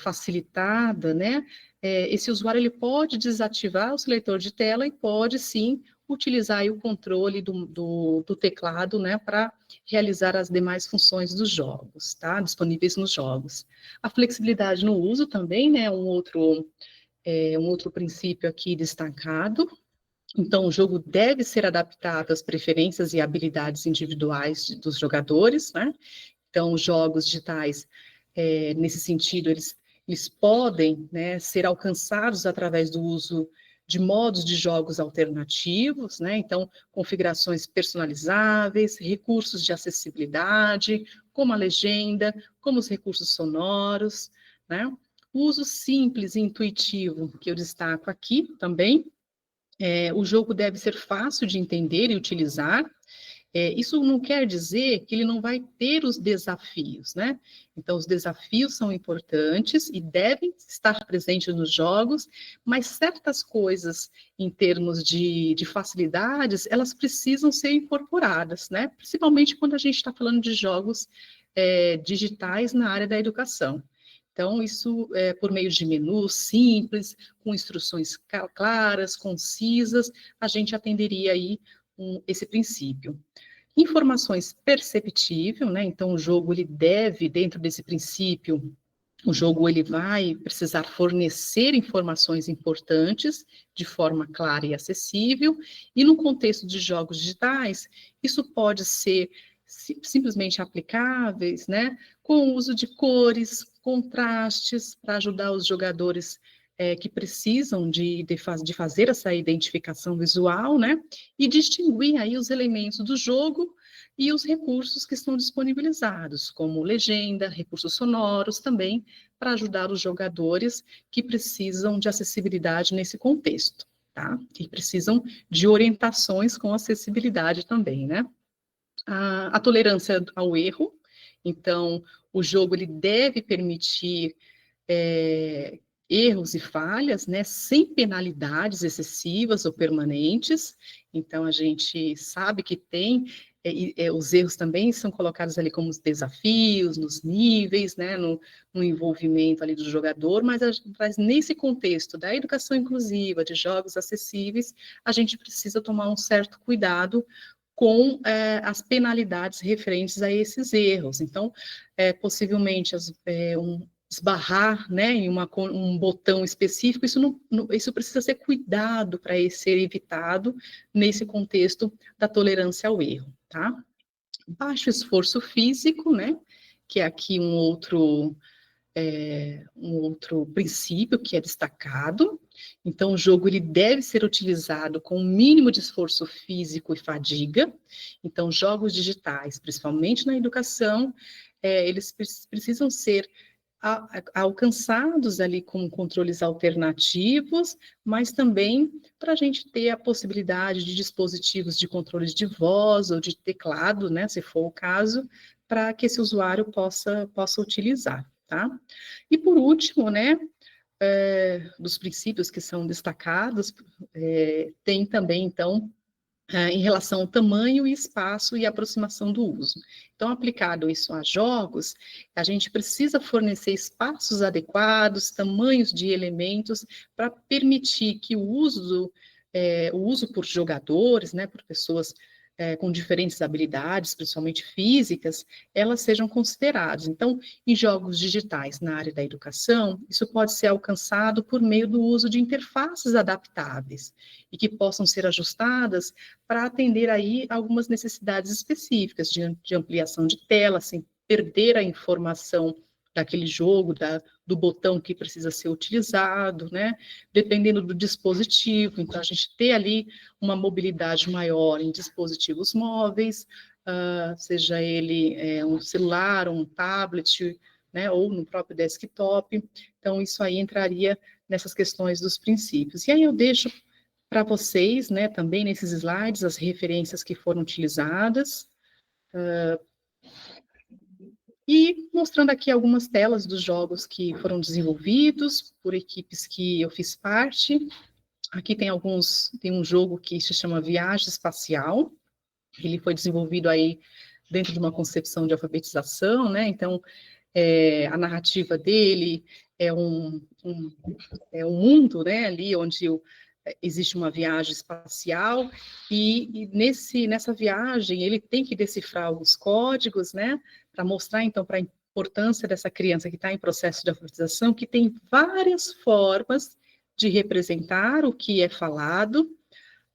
facilitada, né, esse usuário ele pode desativar o seu leitor de tela e pode, sim, utilizar aí o controle do teclado, né, para realizar as demais funções dos jogos, tá? Disponíveis nos jogos. A flexibilidade no uso também, né, um outro princípio aqui destacado. Então, o jogo deve ser adaptado às preferências e habilidades individuais dos jogadores, né? Então, os jogos digitais, nesse sentido, eles podem, né, ser alcançados através do uso de modos de jogos alternativos, né? Então, configurações personalizáveis, recursos de acessibilidade, como a legenda, como os recursos sonoros, né? O uso simples e intuitivo, que eu destaco aqui também, o jogo deve ser fácil de entender e utilizar. Isso não quer dizer que ele não vai ter os desafios, né? Então, os desafios são importantes e devem estar presentes nos jogos, mas certas coisas, em termos de facilidades, elas precisam ser incorporadas, né? Principalmente quando a gente está falando de jogos digitais na área da educação. Então, isso por meio de menus simples, com instruções claras, concisas, a gente atenderia aí esse princípio. Informações perceptível, né? Então, o jogo, ele deve, dentro desse princípio, o jogo, ele vai precisar fornecer informações importantes de forma clara e acessível, e no contexto de jogos digitais, isso pode ser simplesmente aplicáveis, né? Com o uso de cores, contrastes, para ajudar os jogadores que precisam de fazer essa identificação visual, né? E distinguir aí os elementos do jogo e os recursos que estão disponibilizados, como legenda, recursos sonoros também, para ajudar os jogadores que precisam de acessibilidade nesse contexto, tá? E precisam de orientações com acessibilidade também, né? A tolerância ao erro, então, o jogo ele deve permitir erros e falhas, né, sem penalidades excessivas ou permanentes. Então, a gente sabe que tem os erros também são colocados ali como os desafios, nos níveis, né, no envolvimento ali do jogador, mas nesse contexto da educação inclusiva, de jogos acessíveis, a gente precisa tomar um certo cuidado com as penalidades referentes a esses erros. Então, possivelmente, esbarrar, né, em um botão específico, isso precisa ser cuidado para ser evitado nesse contexto da tolerância ao erro, tá? Baixo esforço físico, né, que é aqui um outro princípio que é destacado. Então, o jogo ele deve ser utilizado com o mínimo de esforço físico e fadiga. Então, jogos digitais, principalmente na educação, eles precisam ser alcançados ali com controles alternativos, mas também para a gente ter a possibilidade de dispositivos de controles de voz ou de teclado, né, se for o caso, para que esse usuário possa utilizar, tá? E por último, né, dos princípios que são destacados, tem também, então, em relação ao tamanho e espaço e aproximação do uso. Então, aplicado isso a jogos, a gente precisa fornecer espaços adequados, tamanhos de elementos, para permitir que o uso por jogadores, né, por pessoas com diferentes habilidades, principalmente físicas, elas sejam consideradas. Então, em jogos digitais na área da educação, isso pode ser alcançado por meio do uso de interfaces adaptáveis e que possam ser ajustadas para atender aí algumas necessidades específicas de ampliação de tela, sem perder a informação daquele jogo, do botão que precisa ser utilizado, né? Dependendo do dispositivo. Então, a gente ter ali uma mobilidade maior em dispositivos móveis, seja ele um celular, um tablet, né? Ou no próprio desktop. Então, isso aí entraria nessas questões dos princípios. E aí eu deixo para vocês, né, também nesses slides, as referências que foram utilizadas, e mostrando aqui algumas telas dos jogos que foram desenvolvidos por equipes que eu fiz parte. Aqui tem um jogo que se chama Viagem Espacial, ele foi desenvolvido aí dentro de uma concepção de alfabetização, né, então a narrativa dele é um mundo, né, ali onde existe uma viagem espacial e nessa viagem ele tem que decifrar os códigos, né, para mostrar então para a importância dessa criança que está em processo de alfabetização, que tem várias formas de representar o que é falado.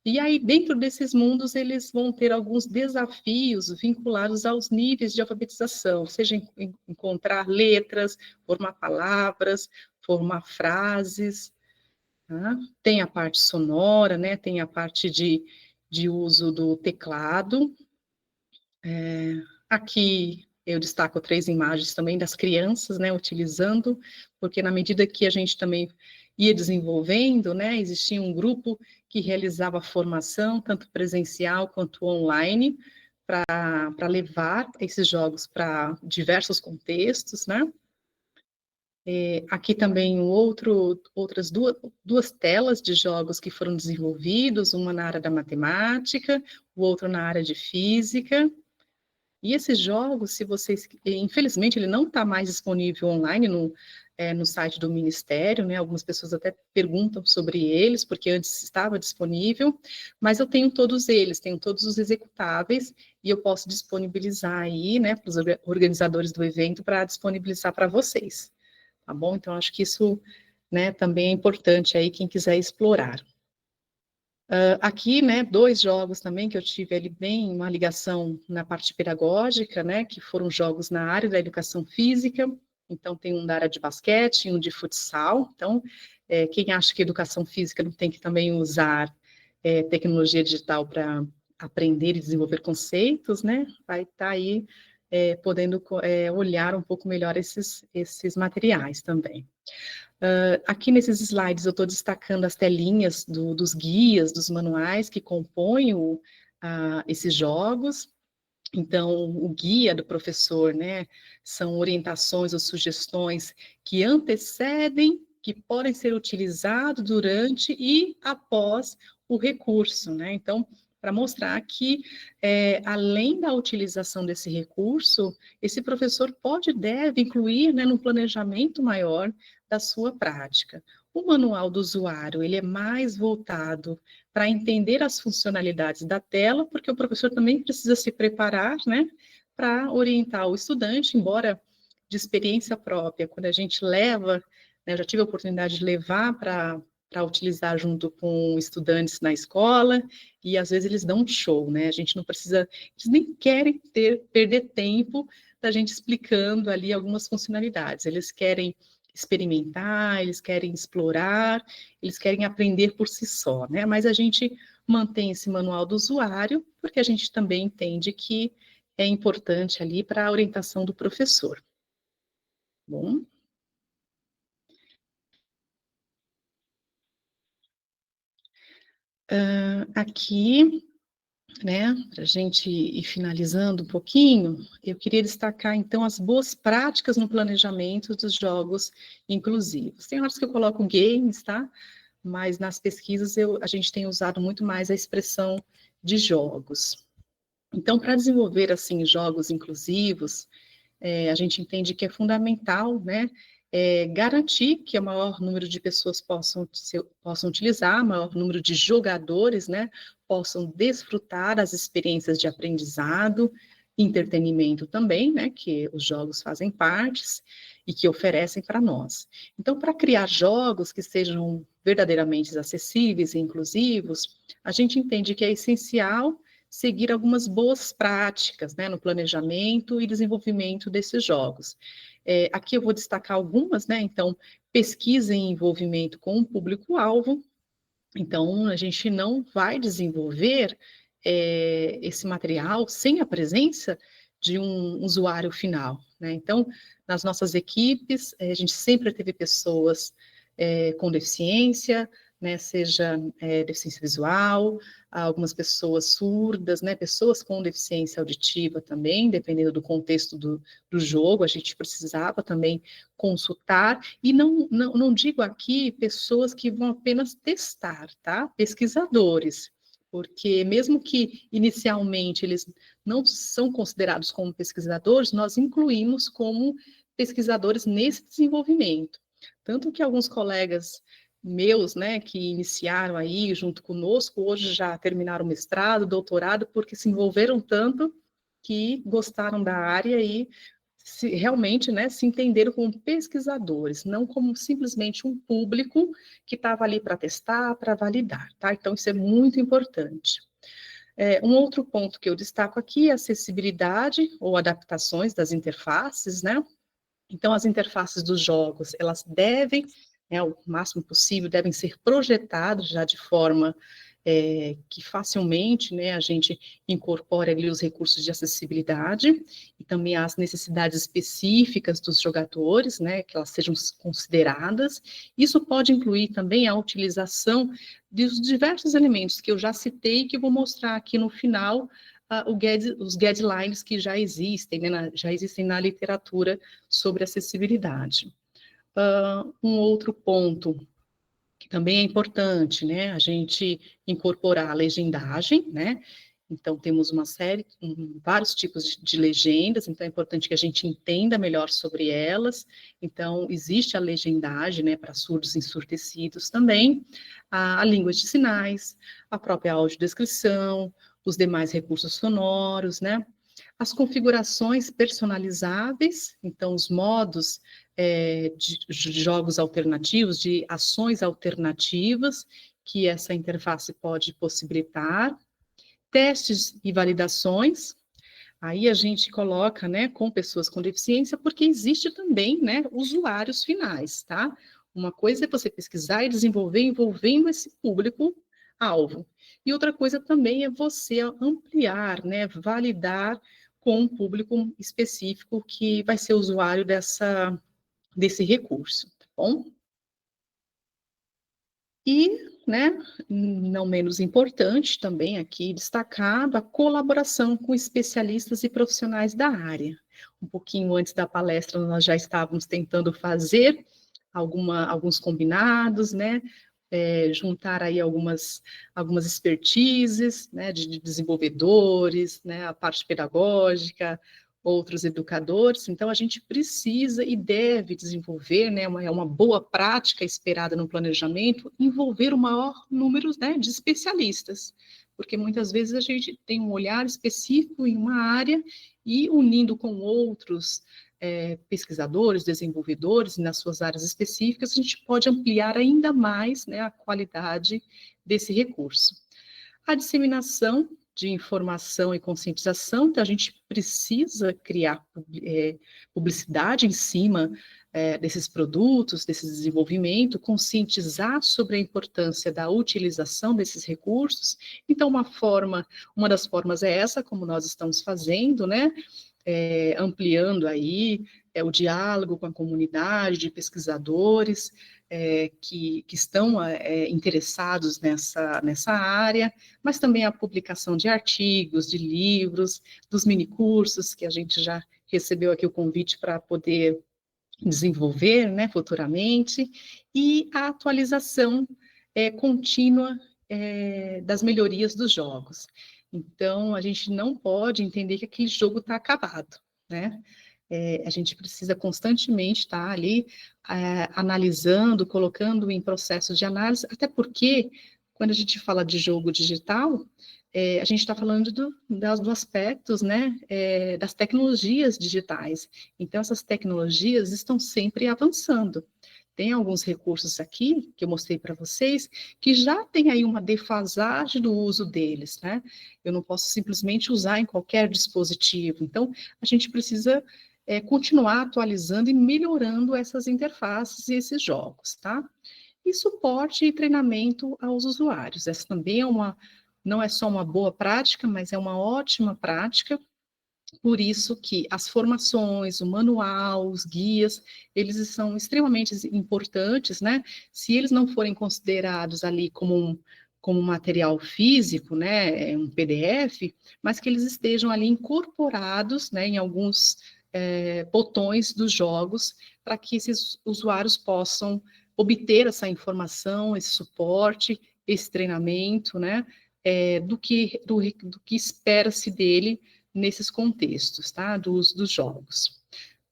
E aí, dentro desses mundos, eles vão ter alguns desafios vinculados aos níveis de alfabetização, seja encontrar letras, formar palavras, formar frases, tá? Tem a parte sonora, né? Tem a parte de uso do teclado. Aqui eu destaco 3 imagens também das crianças, né, utilizando, porque na medida que a gente também ia desenvolvendo, né, existia um grupo que realizava formação, tanto presencial quanto online, para levar esses jogos para diversos contextos, né. Aqui também outras duas telas de jogos que foram desenvolvidos, uma na área da matemática, o outro na área de física. E esses jogos, se vocês, infelizmente, ele não está mais disponível online no site do Ministério, né? Algumas pessoas até perguntam sobre eles, porque antes estava disponível, mas eu tenho todos eles, tenho todos os executáveis, e eu posso disponibilizar aí, né, para os organizadores do evento, para disponibilizar para vocês, tá bom? Então, acho que isso, né, também é importante aí, quem quiser explorar. Aqui, né, 2 jogos também que eu tive ali bem uma ligação na parte pedagógica, né, que foram jogos na área da educação física. Então, tem um da área de basquete e um de futsal. Então, quem acha que educação física não tem que também usar tecnologia digital para aprender e desenvolver conceitos, né, vai estar aí podendo olhar um pouco melhor esses materiais também. Aqui nesses slides eu estou destacando as telinhas dos guias, dos manuais que compõem esses jogos. Então, o guia do professor, né, são orientações ou sugestões que antecedem, que podem ser utilizados durante e após o recurso, né? Então, para mostrar que, além da utilização desse recurso, esse professor pode e deve incluir, né, no planejamento maior da sua prática. O manual do usuário, ele é mais voltado para entender as funcionalidades da tela, porque o professor também precisa se preparar, né, para orientar o estudante, embora de experiência própria, quando a gente leva, né, eu já tive a oportunidade de levar para utilizar junto com estudantes na escola, e às vezes eles dão um show, né? A gente não precisa, eles nem querem perder tempo da gente explicando ali algumas funcionalidades. Eles querem experimentar, eles querem explorar, eles querem aprender por si só, né? Mas a gente mantém esse manual do usuário, porque a gente também entende que é importante ali para a orientação do professor. Bom, aqui, né, para a gente ir finalizando um pouquinho, eu queria destacar, então, as boas práticas no planejamento dos jogos inclusivos. Tem horas que eu coloco games, tá? Mas nas pesquisas a gente tem usado muito mais a expressão de jogos. Então, para desenvolver, assim, jogos inclusivos, a gente entende que é fundamental, né, garantir que o maior número de pessoas possam utilizar, maior número de jogadores, né, possam desfrutar as experiências de aprendizado, entretenimento também, né, que os jogos fazem partes e que oferecem para nós. Então, para criar jogos que sejam verdadeiramente acessíveis e inclusivos, a gente entende que é essencial seguir algumas boas práticas, né, no planejamento e desenvolvimento desses jogos. Aqui eu vou destacar algumas, né? Então, pesquisa em envolvimento com o público-alvo. Então, a gente não vai desenvolver esse material sem a presença de um usuário final, né? Então, nas nossas equipes, a gente sempre teve pessoas com deficiência, né, seja deficiência visual, algumas pessoas surdas, né, pessoas com deficiência auditiva também, dependendo do contexto do jogo, a gente precisava também consultar, e não digo aqui pessoas que vão apenas testar, tá? Pesquisadores, porque mesmo que inicialmente eles não são considerados como pesquisadores, nós incluímos como pesquisadores nesse desenvolvimento. Tanto que alguns colegas meus, né, que iniciaram aí junto conosco, hoje já terminaram o mestrado, doutorado, porque se envolveram tanto que gostaram da área e realmente, né, se entenderam como pesquisadores, não como simplesmente um público que estava ali para testar, para validar, tá? Então, isso é muito importante. Um outro ponto que eu destaco aqui é a acessibilidade ou adaptações das interfaces, né? Então, as interfaces dos jogos, elas devem, né, o máximo possível, devem ser projetadas já de forma que facilmente, né, a gente incorpore ali os recursos de acessibilidade e também as necessidades específicas dos jogadores, né, que elas sejam consideradas. Isso pode incluir também a utilização dos diversos elementos que eu já citei, que eu vou mostrar aqui no final, os guidelines que já existem, né, já existem na literatura sobre acessibilidade. Um outro ponto que também é importante, né, a gente incorporar a legendagem, né, então temos uma série, vários tipos de legendas, então é importante que a gente entenda melhor sobre elas, então existe a legendagem, né, para surdos e ensurdecidos também, a língua de sinais, a própria audiodescrição, os demais recursos sonoros, né, as configurações personalizáveis, então os modos de jogos alternativos, de ações alternativas que essa interface pode possibilitar, testes e validações, aí a gente coloca, né, com pessoas com deficiência, porque existe também, né, usuários finais, tá? Uma coisa é você pesquisar e desenvolver envolvendo esse público-alvo. E outra coisa também é você ampliar, né, validar com um público específico que vai ser usuário desse recurso, tá bom? E, né, não menos importante também aqui destacado a colaboração com especialistas e profissionais da área. Um pouquinho antes da palestra nós já estávamos tentando fazer alguns combinados, né, juntar aí algumas expertises, né, de desenvolvedores, né, a parte pedagógica, outros educadores. Então, a gente precisa e deve desenvolver, né, uma boa prática esperada no planejamento, envolver o maior número, né, de especialistas, porque muitas vezes a gente tem um olhar específico em uma área e unindo com outros pesquisadores, desenvolvedores nas suas áreas específicas, a gente pode ampliar ainda mais, né, a qualidade desse recurso. A disseminação de informação e conscientização, então a gente precisa criar publicidade em cima desses produtos, desse desenvolvimento, conscientizar sobre a importância da utilização desses recursos. Então, uma das formas é essa, como nós estamos fazendo, né? Ampliando aí o diálogo com a comunidade de pesquisadores que estão interessados nessa área, mas também a publicação de artigos, de livros, dos minicursos, que a gente já recebeu aqui o convite para poder desenvolver, né, futuramente, e a atualização contínua das melhorias dos jogos. Então, a gente não pode entender que aquele jogo está acabado, né? A gente precisa constantemente estar ali analisando, colocando em processos de análise, até porque, quando a gente fala de jogo digital, a gente está falando dos aspectos, né, das tecnologias digitais. Então, essas tecnologias estão sempre avançando. Tem alguns recursos aqui, que eu mostrei para vocês, que já tem aí uma defasagem do uso deles, né? Eu não posso simplesmente usar em qualquer dispositivo. Então, a gente precisa continuar atualizando e melhorando essas interfaces e esses jogos, tá? E suporte e treinamento aos usuários. Essa também não é só uma boa prática, mas é uma ótima prática. Por isso que as formações, o manual, os guias, eles são extremamente importantes, né? Se eles não forem considerados ali como material físico, né, um PDF, mas que eles estejam ali incorporados, né, em alguns botões dos jogos, para que esses usuários possam obter essa informação, esse suporte, esse treinamento, né, do que espera-se dele nesses contextos, tá, dos jogos.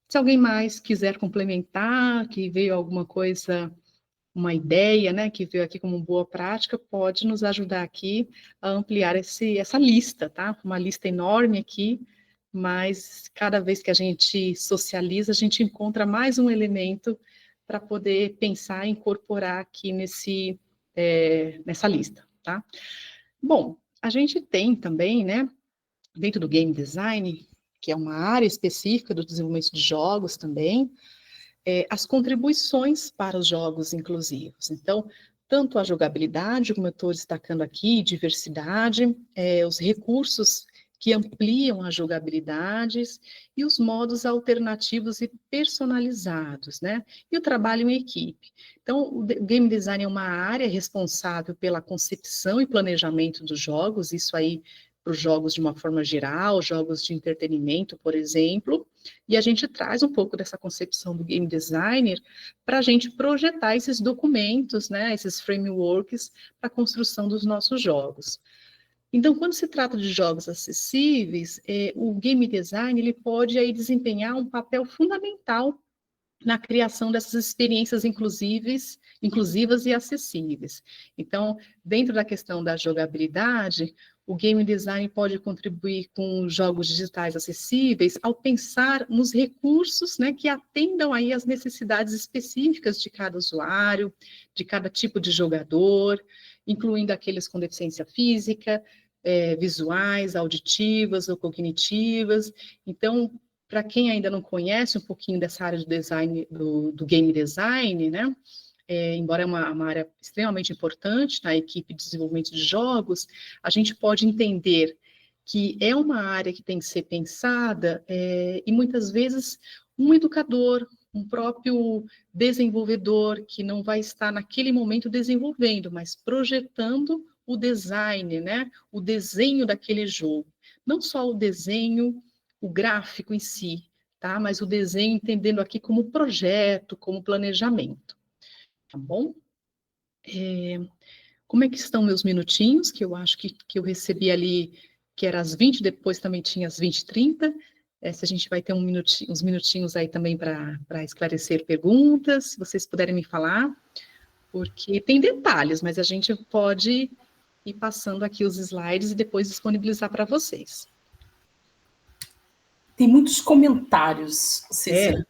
Se alguém mais quiser complementar, que veio alguma coisa, uma ideia, né, que veio aqui como boa prática, pode nos ajudar aqui a ampliar essa lista, tá? Uma lista enorme aqui, mas cada vez que a gente socializa, a gente encontra mais um elemento para poder pensar e incorporar aqui nessa lista, tá? Bom, a gente tem também, né, dentro do game design, que é uma área específica do desenvolvimento de jogos também, as contribuições para os jogos inclusivos. Então, tanto a jogabilidade, como eu estou destacando aqui, diversidade, os recursos que ampliam as jogabilidades e os modos alternativos e personalizados, né? E o trabalho em equipe. Então, o game design é uma área responsável pela concepção e planejamento dos jogos, isso aí para os jogos de uma forma geral, jogos de entretenimento, por exemplo, e a gente traz um pouco dessa concepção do game designer para a gente projetar esses documentos, né, esses frameworks para a construção dos nossos jogos. Então, quando se trata de jogos acessíveis, o game design ele pode aí desempenhar um papel fundamental na criação dessas experiências inclusivas e acessíveis. Então, dentro da questão da jogabilidade, o game design pode contribuir com jogos digitais acessíveis ao pensar nos recursos, né, que atendam aí às necessidades específicas de cada usuário, de cada tipo de jogador, incluindo aqueles com deficiência física, visuais, auditivas ou cognitivas. Então, para quem ainda não conhece um pouquinho dessa área do design, do game design, né? Embora é uma área extremamente importante na equipe de desenvolvimento de jogos, a gente pode entender que é uma área que tem que ser pensada e muitas vezes um educador, um próprio desenvolvedor que não vai estar naquele momento desenvolvendo, mas projetando o design, né? O desenho daquele jogo. Não só o desenho, o gráfico em si, tá? Mas o desenho entendendo aqui como projeto, como planejamento, tá bom? Como é que estão meus minutinhos, que eu acho que eu recebi ali, que era às 20, depois também tinha às 20h30. Se a gente vai ter uns minutinhos aí também para esclarecer perguntas, se vocês puderem me falar, porque tem detalhes, mas a gente pode ir passando aqui os slides e depois disponibilizar para vocês. Tem muitos comentários, Cícera. É?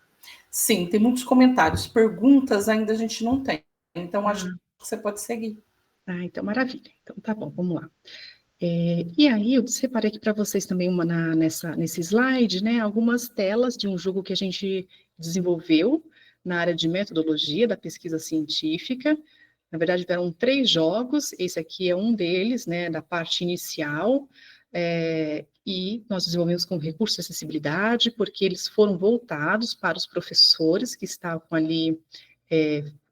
Sim, tem muitos comentários. Perguntas ainda a gente não tem. Então, acho que você pode seguir. Então, maravilha. Então, tá bom, vamos lá. E aí, eu separei aqui para vocês também nesse slide, né, algumas telas de um jogo que a gente desenvolveu na área de metodologia da pesquisa científica. Na verdade, eram 3 jogos, esse aqui é um deles, né, da parte inicial, e nós desenvolvemos com recurso de acessibilidade, porque eles foram voltados para os professores que estavam ali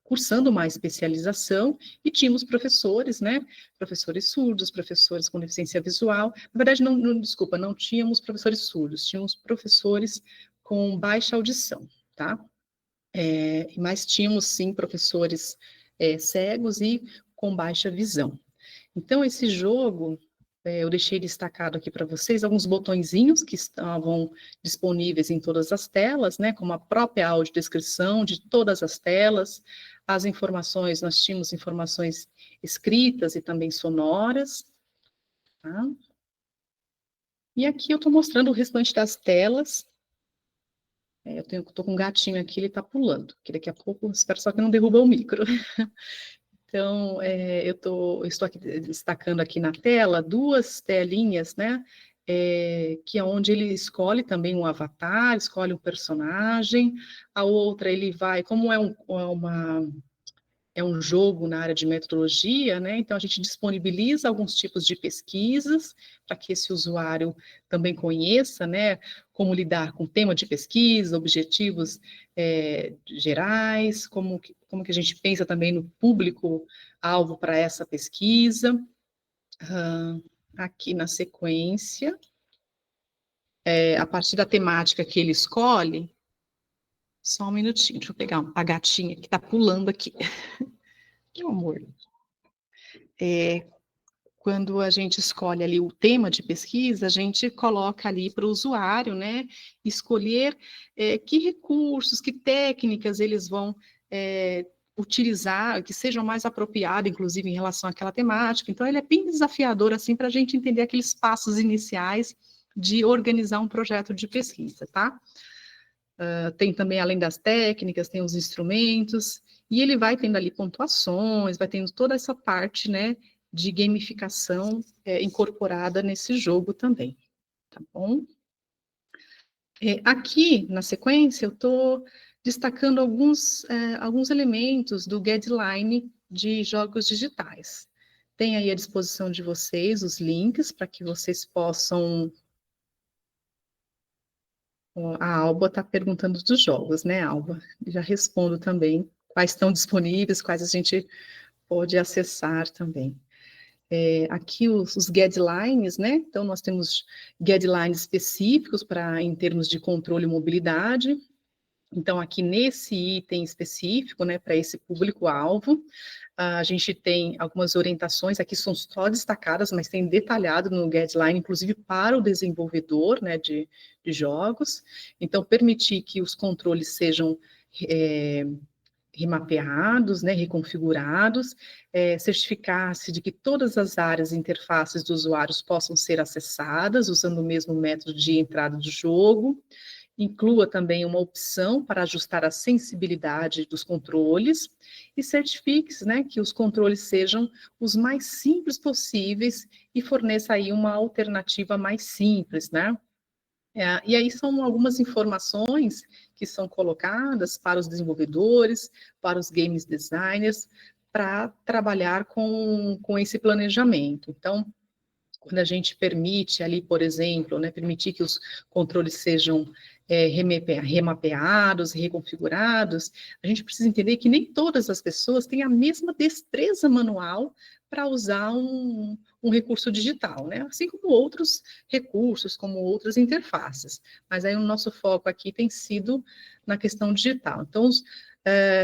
cursando uma especialização, e tínhamos professores, né, professores surdos, professores com deficiência visual. Na verdade, desculpa, não tínhamos professores surdos, tínhamos professores com baixa audição, tá? Mas tínhamos, sim, professores cegos e com baixa visão. Então, esse jogo, eu deixei destacado aqui para vocês alguns botõezinhos que estavam disponíveis em todas as telas, né, como a própria audiodescrição de todas as telas, as informações, nós tínhamos informações escritas e também sonoras, tá? E aqui eu estou mostrando o restante das telas. Eu estou com um gatinho aqui, ele está pulando, que daqui a pouco, espero só que não derruba o micro. Então, eu estou aqui destacando aqui na tela 2 telinhas, né, que é onde ele escolhe também um avatar, escolhe um personagem, a outra ele vai, como é um jogo na área de metodologia, né? Então a gente disponibiliza alguns tipos de pesquisas para que esse usuário também conheça, né? Como lidar com tema de pesquisa, objetivos gerais, como que a gente pensa também no público-alvo para essa pesquisa. Aqui na sequência, a partir da temática que ele escolhe, só um minutinho, deixa eu pegar a gatinha que está pulando aqui. Meu amor. Quando a gente escolhe ali o tema de pesquisa, a gente coloca ali para o usuário, né, escolher que recursos, que técnicas eles vão utilizar, que sejam mais apropriadas, inclusive em relação àquela temática. Então, ele é bem desafiador, assim, para a gente entender aqueles passos iniciais de organizar um projeto de pesquisa, tá? Tem também, além das técnicas, tem os instrumentos, e ele vai tendo ali pontuações, vai tendo toda essa parte, né, de gamificação incorporada nesse jogo também, tá bom? Aqui, na sequência, eu estou destacando alguns elementos do guideline de jogos digitais. Tem aí à disposição de vocês os links para que vocês possam... A Alba está perguntando dos jogos, né, Alba? Já respondo também quais estão disponíveis, quais a gente pode acessar também. Aqui os guidelines, né? Então, nós temos guidelines específicos em termos de controle e mobilidade. Então, aqui nesse item específico, né, para esse público-alvo, a gente tem algumas orientações, aqui são só destacadas, mas tem detalhado no guideline, inclusive para o desenvolvedor, né, de jogos. Então, permitir que os controles sejam remapeados, né, reconfigurados, certificar-se de que todas as áreas e interfaces dos usuários possam ser acessadas usando o mesmo método de entrada do jogo. Inclua também uma opção para ajustar a sensibilidade dos controles e certifique-se, né, que os controles sejam os mais simples possíveis e forneça aí uma alternativa mais simples, né? E aí são algumas informações que são colocadas para os desenvolvedores, para os games designers, para trabalhar com esse planejamento. Então, quando a gente permite ali, por exemplo, né, permitir que os controles sejam remapeados, reconfigurados, a gente precisa entender que nem todas as pessoas têm a mesma destreza manual para usar um um recurso digital, né? Assim como outros recursos, como outras interfaces. Mas aí o nosso foco aqui tem sido na questão digital. Então,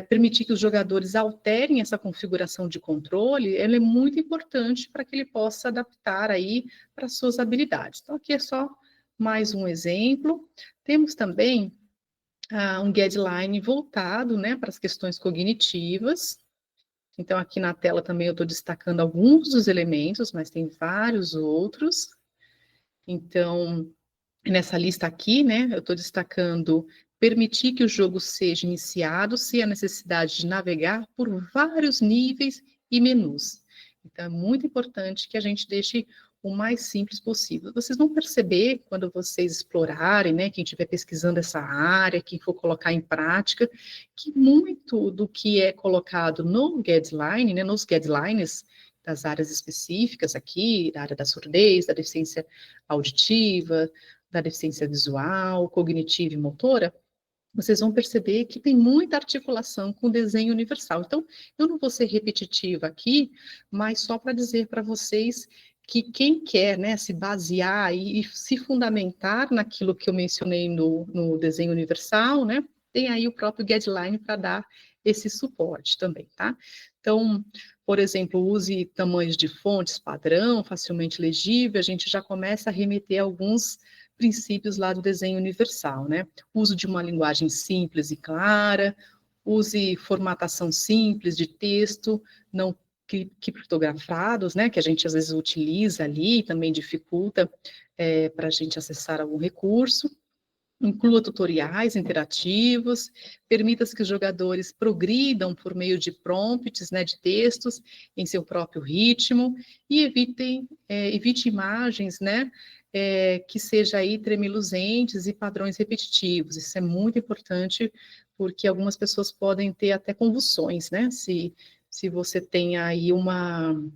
permitir que os jogadores alterem essa configuração de controle, ela é muito importante para que ele possa adaptar aí para suas habilidades. Então, aqui é só mais um exemplo. Temos também um guideline voltado, né, para as questões cognitivas. Então, aqui na tela também eu estou destacando alguns dos elementos, mas tem vários outros. Então, nessa lista aqui, né, eu estou destacando permitir que o jogo seja iniciado se há necessidade de navegar por vários níveis e menus. Então, é muito importante que a gente deixe o mais simples possível. Vocês vão perceber, quando vocês explorarem, né, quem estiver pesquisando essa área, quem for colocar em prática, que muito do que é colocado no guideline, né, nos guidelines das áreas específicas aqui, da área da surdez, da deficiência auditiva, da deficiência visual, cognitiva e motora, vocês vão perceber que tem muita articulação com o desenho universal. Então, eu não vou ser repetitiva aqui, mas só para dizer para vocês que quem quer, né, se basear e se fundamentar naquilo que eu mencionei no desenho universal, né, tem aí o próprio guideline para dar esse suporte também, tá? Então, por exemplo, use tamanhos de fontes padrão, facilmente legível, a gente já começa a remeter a alguns princípios lá do desenho universal, né? Uso de uma linguagem simples e clara, use formatação simples de texto, não criptografados, né? Que a gente às vezes utiliza ali e também dificulta para a gente acessar algum recurso. Inclua tutoriais interativos, permita que os jogadores progridam por meio de prompts, né, de textos, em seu próprio ritmo, e evite imagens, né, que seja aí tremiluzentes e padrões repetitivos. Isso é muito importante, porque algumas pessoas podem ter até convulsões, né, se você tem aí uma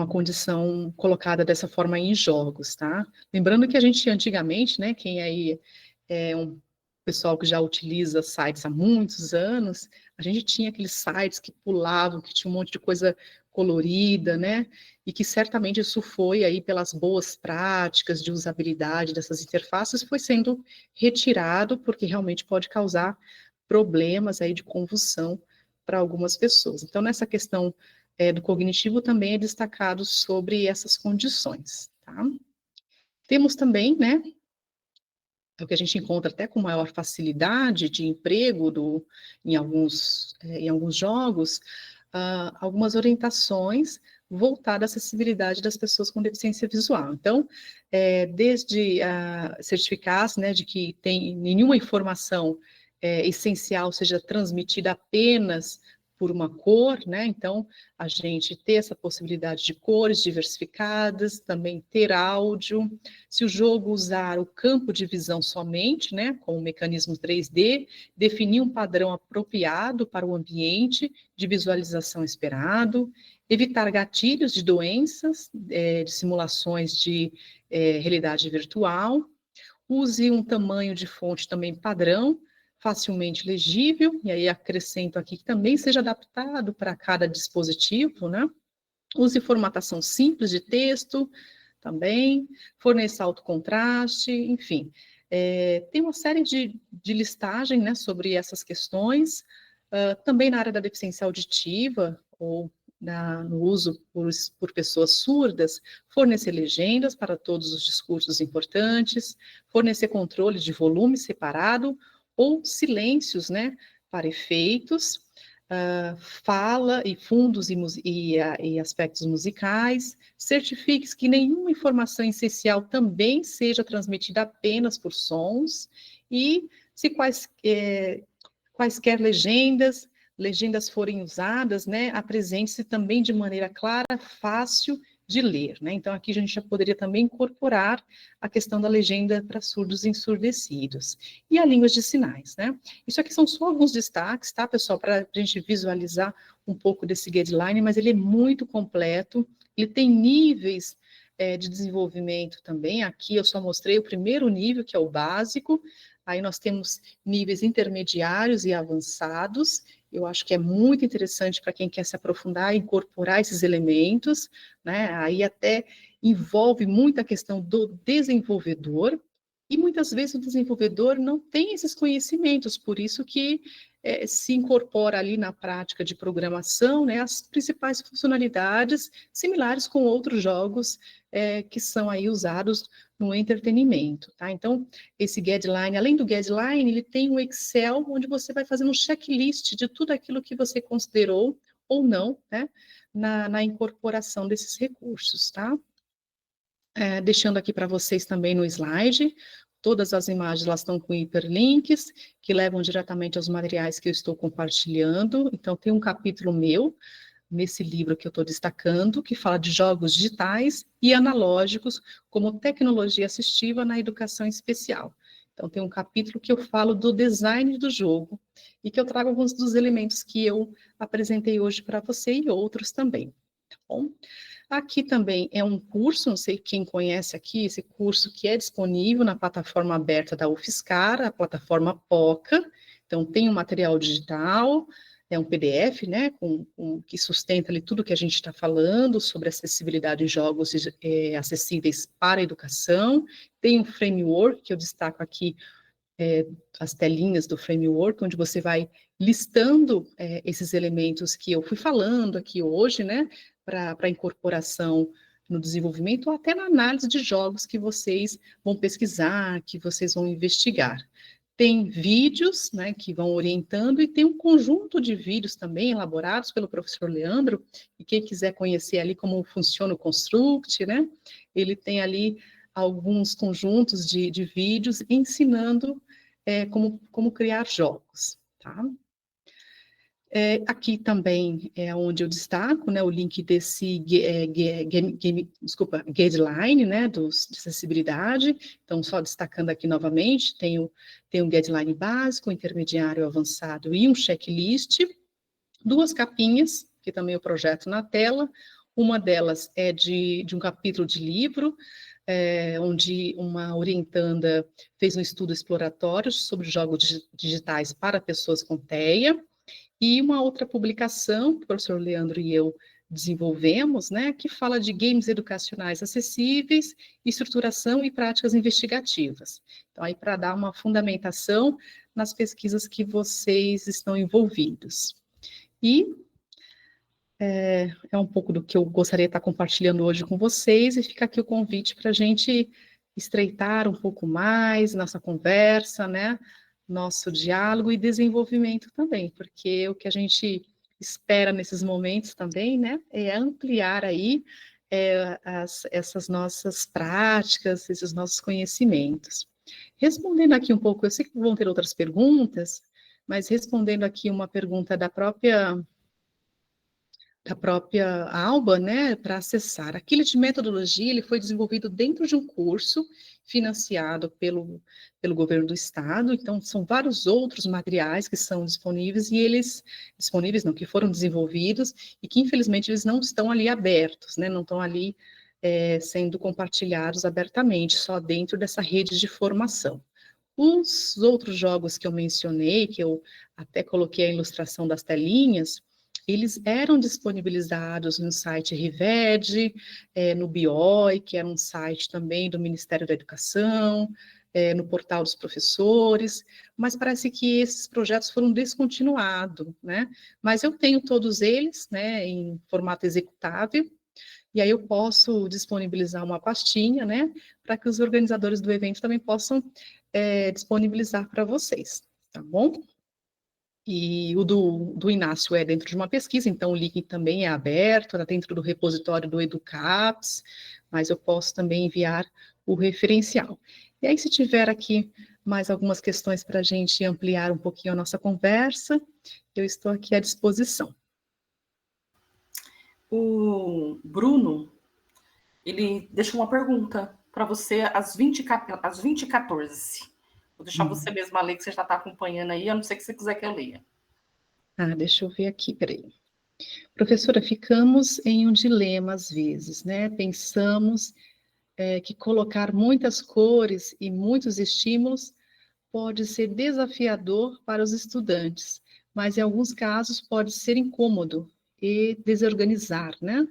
condição colocada dessa forma em jogos, tá? Lembrando que a gente antigamente, né, quem aí é um pessoal que já utiliza sites há muitos anos, a gente tinha aqueles sites que pulavam, que tinha um monte de coisa colorida, né? E que certamente isso foi aí pelas boas práticas de usabilidade dessas interfaces, foi sendo retirado, porque realmente pode causar problemas aí de convulsão para algumas pessoas. Então, nessa questão do cognitivo também é destacado sobre essas condições, tá? Temos também, né, o que a gente encontra até com maior facilidade de emprego em alguns jogos, algumas orientações voltadas à acessibilidade das pessoas com deficiência visual. Então, desde certificar-se, né, de que nenhuma informação essencial seja transmitida apenas por uma cor, né? Então, a gente ter essa possibilidade de cores diversificadas, também ter áudio. Se o jogo usar o campo de visão somente, né, com o mecanismo 3D, definir um padrão apropriado para o ambiente de visualização esperado, evitar gatilhos de doenças, de simulações de realidade virtual, use um tamanho de fonte também padrão, facilmente legível, e aí acrescento aqui que também seja adaptado para cada dispositivo, né? Use formatação simples de texto também, forneça alto contraste, enfim. Tem uma série de listagem, né, sobre essas questões, também na área da deficiência auditiva, ou no uso por pessoas surdas, fornecer legendas para todos os discursos importantes, fornecer controle de volume separado ou silêncios, né, para efeitos, fala e fundos e aspectos musicais, certifique que nenhuma informação essencial também seja transmitida apenas por sons, e se quaisquer legendas forem usadas, né, apresente-se também de maneira clara, fácil de ler, né? Então, aqui a gente já poderia também incorporar a questão da legenda para surdos e ensurdecidos. E a língua de sinais, né? Isso aqui são só alguns destaques, tá, pessoal, para a gente visualizar um pouco desse guideline, mas ele é muito completo, ele tem níveis de desenvolvimento também. Aqui eu só mostrei o primeiro nível, que é o básico, aí nós temos níveis intermediários e avançados, eu acho que é muito interessante para quem quer se aprofundar e incorporar esses elementos, né? Aí até envolve muito a questão do desenvolvedor, e muitas vezes o desenvolvedor não tem esses conhecimentos, por isso que se incorpora ali na prática de programação, né, as principais funcionalidades similares com outros jogos que são aí usados no entretenimento, tá? Então, esse guideline, além do guideline, ele tem um Excel onde você vai fazendo um checklist de tudo aquilo que você considerou ou não, né, na incorporação desses recursos, tá? Deixando aqui para vocês também no slide, todas as imagens elas estão com hiperlinks, que levam diretamente aos materiais que eu estou compartilhando. Então, tem um capítulo meu, nesse livro que eu estou destacando, que fala de jogos digitais e analógicos como tecnologia assistiva na educação especial. Então, tem um capítulo que eu falo do design do jogo, e que eu trago alguns dos elementos que eu apresentei hoje para você e outros também, tá bom? Aqui também é um curso, não sei quem conhece aqui, esse curso que é disponível na plataforma aberta da UFSCar, a plataforma POCA. Então, tem um material digital, é um PDF, né, que sustenta ali tudo que a gente está falando sobre acessibilidade em jogos acessíveis para a educação. Tem um framework, que eu destaco aqui, as telinhas do framework, onde você vai listando esses elementos que eu fui falando aqui hoje, né, para incorporação no desenvolvimento, ou até na análise de jogos que vocês vão pesquisar, que vocês vão investigar. Tem vídeos, né, que vão orientando, e tem um conjunto de vídeos também elaborados pelo professor Leandro, e quem quiser conhecer ali como funciona o Construct, né, ele tem ali alguns conjuntos de vídeos ensinando como criar jogos, tá? Aqui também é onde eu destaco, né, o link desse guideline, né, de acessibilidade. Então, só destacando aqui novamente, tem um guideline básico, intermediário, avançado e um checklist, 2 capinhas, que também eu projeto na tela. Uma delas é de um capítulo de livro, onde uma orientanda fez um estudo exploratório sobre jogos digitais para pessoas com TEA, e uma outra publicação que o professor Leandro e eu desenvolvemos, né, que fala de games educacionais acessíveis, estruturação e práticas investigativas. Então, aí para dar uma fundamentação nas pesquisas que vocês estão envolvidos. E é um pouco do que eu gostaria de estar compartilhando hoje com vocês, e fica aqui o convite para a gente estreitar um pouco mais nossa conversa, né? Nosso diálogo e desenvolvimento também, porque o que a gente espera nesses momentos também, né, é ampliar aí essas nossas práticas, esses nossos conhecimentos. Respondendo aqui um pouco, eu sei que vão ter outras perguntas, mas respondendo aqui uma pergunta da própria Alba, né, para acessar. Aquele de metodologia, ele foi desenvolvido dentro de um curso financiado pelo governo do estado, então são vários outros materiais que são disponíveis, e eles, disponíveis não, que foram desenvolvidos, e que infelizmente eles não estão ali abertos, né, não estão ali sendo compartilhados abertamente, só dentro dessa rede de formação. Os outros jogos que eu mencionei, que eu até coloquei a ilustração das telinhas, eles eram disponibilizados no site Rived, no BIOI, que era um site também do Ministério da Educação, no portal dos professores, mas parece que esses projetos foram descontinuados, né? Mas eu tenho todos eles, né, em formato executável, e aí eu posso disponibilizar uma pastinha, né, para que os organizadores do evento também possam disponibilizar para vocês, tá bom? E o do Inácio é dentro de uma pesquisa, então o link também é aberto, está dentro do repositório do EduCaps, mas eu posso também enviar o referencial. E aí, se tiver aqui mais algumas questões para a gente ampliar um pouquinho a nossa conversa, eu estou aqui à disposição. O Bruno, ele deixou uma pergunta para você às 20h14. Vou deixar você mesma ler, que você já está acompanhando aí, a não ser que você quiser que eu leia. Deixa eu ver aqui, peraí. Professora, ficamos em um dilema às vezes, né? Pensamos que colocar muitas cores e muitos estímulos pode ser desafiador para os estudantes, mas em alguns casos pode ser incômodo e desorganizar, né?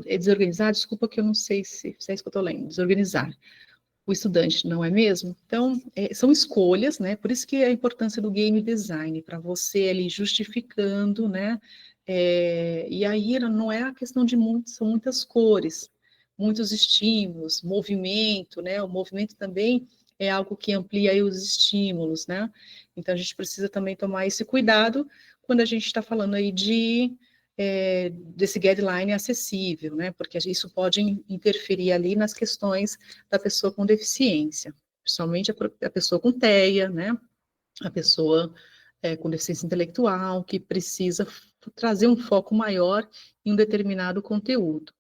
Desorganizar, desculpa que eu não sei se é isso que eu estou lendo, desorganizar o estudante, não é mesmo? Então, são escolhas, né? Por isso que é a importância do game design, para você ali justificando, né? E aí não é a questão de muitos, são muitas cores, muitos estímulos, movimento, né? O movimento também é algo que amplia aí os estímulos, né? Então, a gente precisa também tomar esse cuidado quando a gente está falando aí desse guideline acessível, né? Porque isso pode interferir ali nas questões da pessoa com deficiência, principalmente a pessoa com TEA, né? A pessoa com deficiência intelectual, que precisa trazer um foco maior em um determinado conteúdo.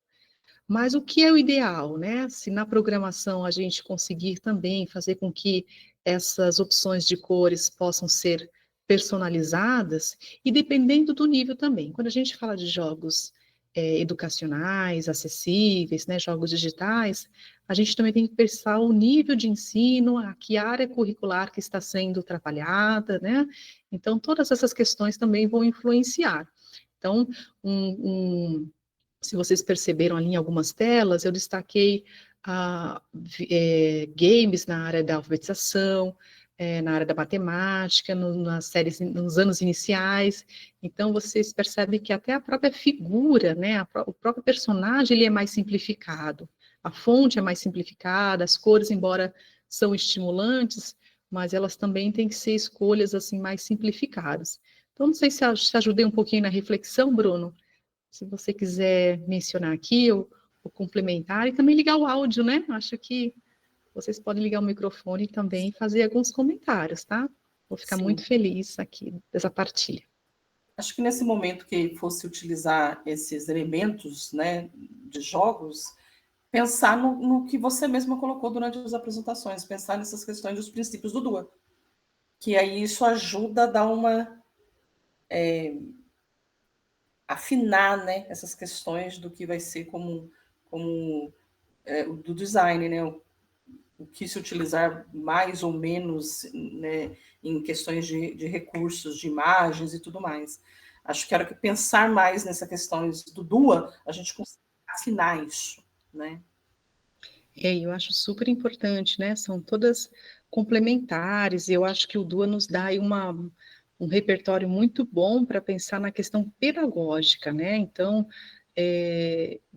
Mas o que é o ideal, né? Se na programação a gente conseguir também fazer com que essas opções de cores possam ser personalizadas, e dependendo do nível também. Quando a gente fala de jogos educacionais, acessíveis, né, jogos digitais, a gente também tem que pensar o nível de ensino, a que área curricular que está sendo trabalhada, né? Então, todas essas questões também vão influenciar. Então, se vocês perceberam ali em algumas telas, eu destaquei games na área da alfabetização, na área da matemática, nas séries, nos anos iniciais. Então, vocês percebem que até a própria figura, né, o próprio personagem, ele é mais simplificado. A fonte é mais simplificada, as cores, embora são estimulantes, mas elas também têm que ser escolhas assim mais simplificadas. Então, não sei se ajudei um pouquinho na reflexão, Bruno. Se você quiser mencionar aqui ou complementar, e também ligar o áudio, né? Acho que vocês podem ligar o microfone e também fazer alguns comentários, tá? Vou ficar muito Sim. feliz aqui dessa partilha. Acho que nesse momento que fosse utilizar esses elementos, né, de jogos, pensar no que você mesma colocou durante as apresentações, pensar nessas questões dos princípios do DUA, que aí isso ajuda a dar uma afinar, né, essas questões do que vai ser como do design, né, o que se utilizar mais ou menos, né, em questões de recursos, de imagens e tudo mais. Acho que era que pensar mais nessa questão do DUA, a gente consegue afinar isso, né? Eu acho super importante, né? São todas complementares, e eu acho que o DUA nos dá aí um repertório muito bom para pensar na questão pedagógica, né? Então,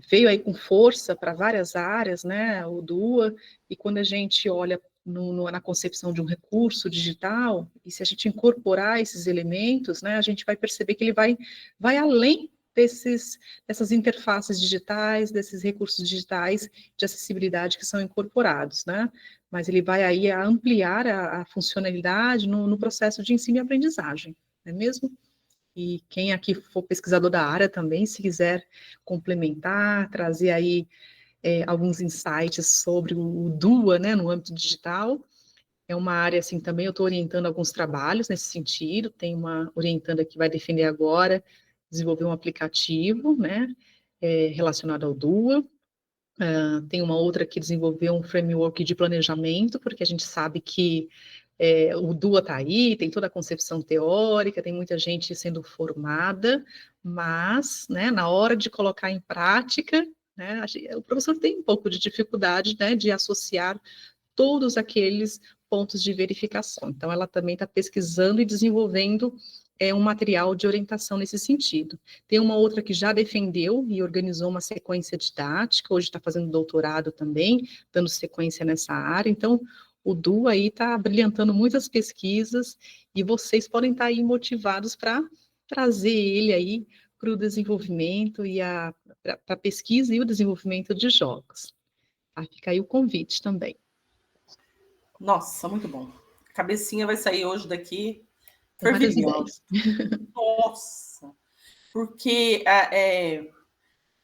veio aí com força para várias áreas, né? O DUA, e quando a gente olha na concepção de um recurso digital, e se a gente incorporar esses elementos, né, a gente vai perceber que ele vai além dessas interfaces digitais, desses recursos digitais de acessibilidade que são incorporados, né? Mas ele vai aí a ampliar a funcionalidade no processo de ensino e aprendizagem, não é mesmo? E quem aqui for pesquisador da área também, se quiser complementar, trazer aí alguns insights sobre o DUA, né, no âmbito digital, é uma área, assim, também eu estou orientando alguns trabalhos nesse sentido, tem uma orientanda que vai defender agora, desenvolver um aplicativo, né, relacionado ao DUA, tem uma outra que desenvolveu um framework de planejamento, porque a gente sabe que o DUA está aí, tem toda a concepção teórica, tem muita gente sendo formada, mas, né, na hora de colocar em prática, né, o professor tem um pouco de dificuldade, né, de associar todos aqueles pontos de verificação. Então, ela também está pesquisando e desenvolvendo um material de orientação nesse sentido. Tem uma outra que já defendeu e organizou uma sequência didática, hoje está fazendo doutorado também, dando sequência nessa área. Então, o Du aí está brilhantando muitas pesquisas e vocês podem estar aí motivados para trazer ele aí para o desenvolvimento e para a pesquisa e o desenvolvimento de jogos. Fica aí o convite também. Nossa, muito bom. A cabecinha vai sair hoje daqui fervilhando. Nossa! Porque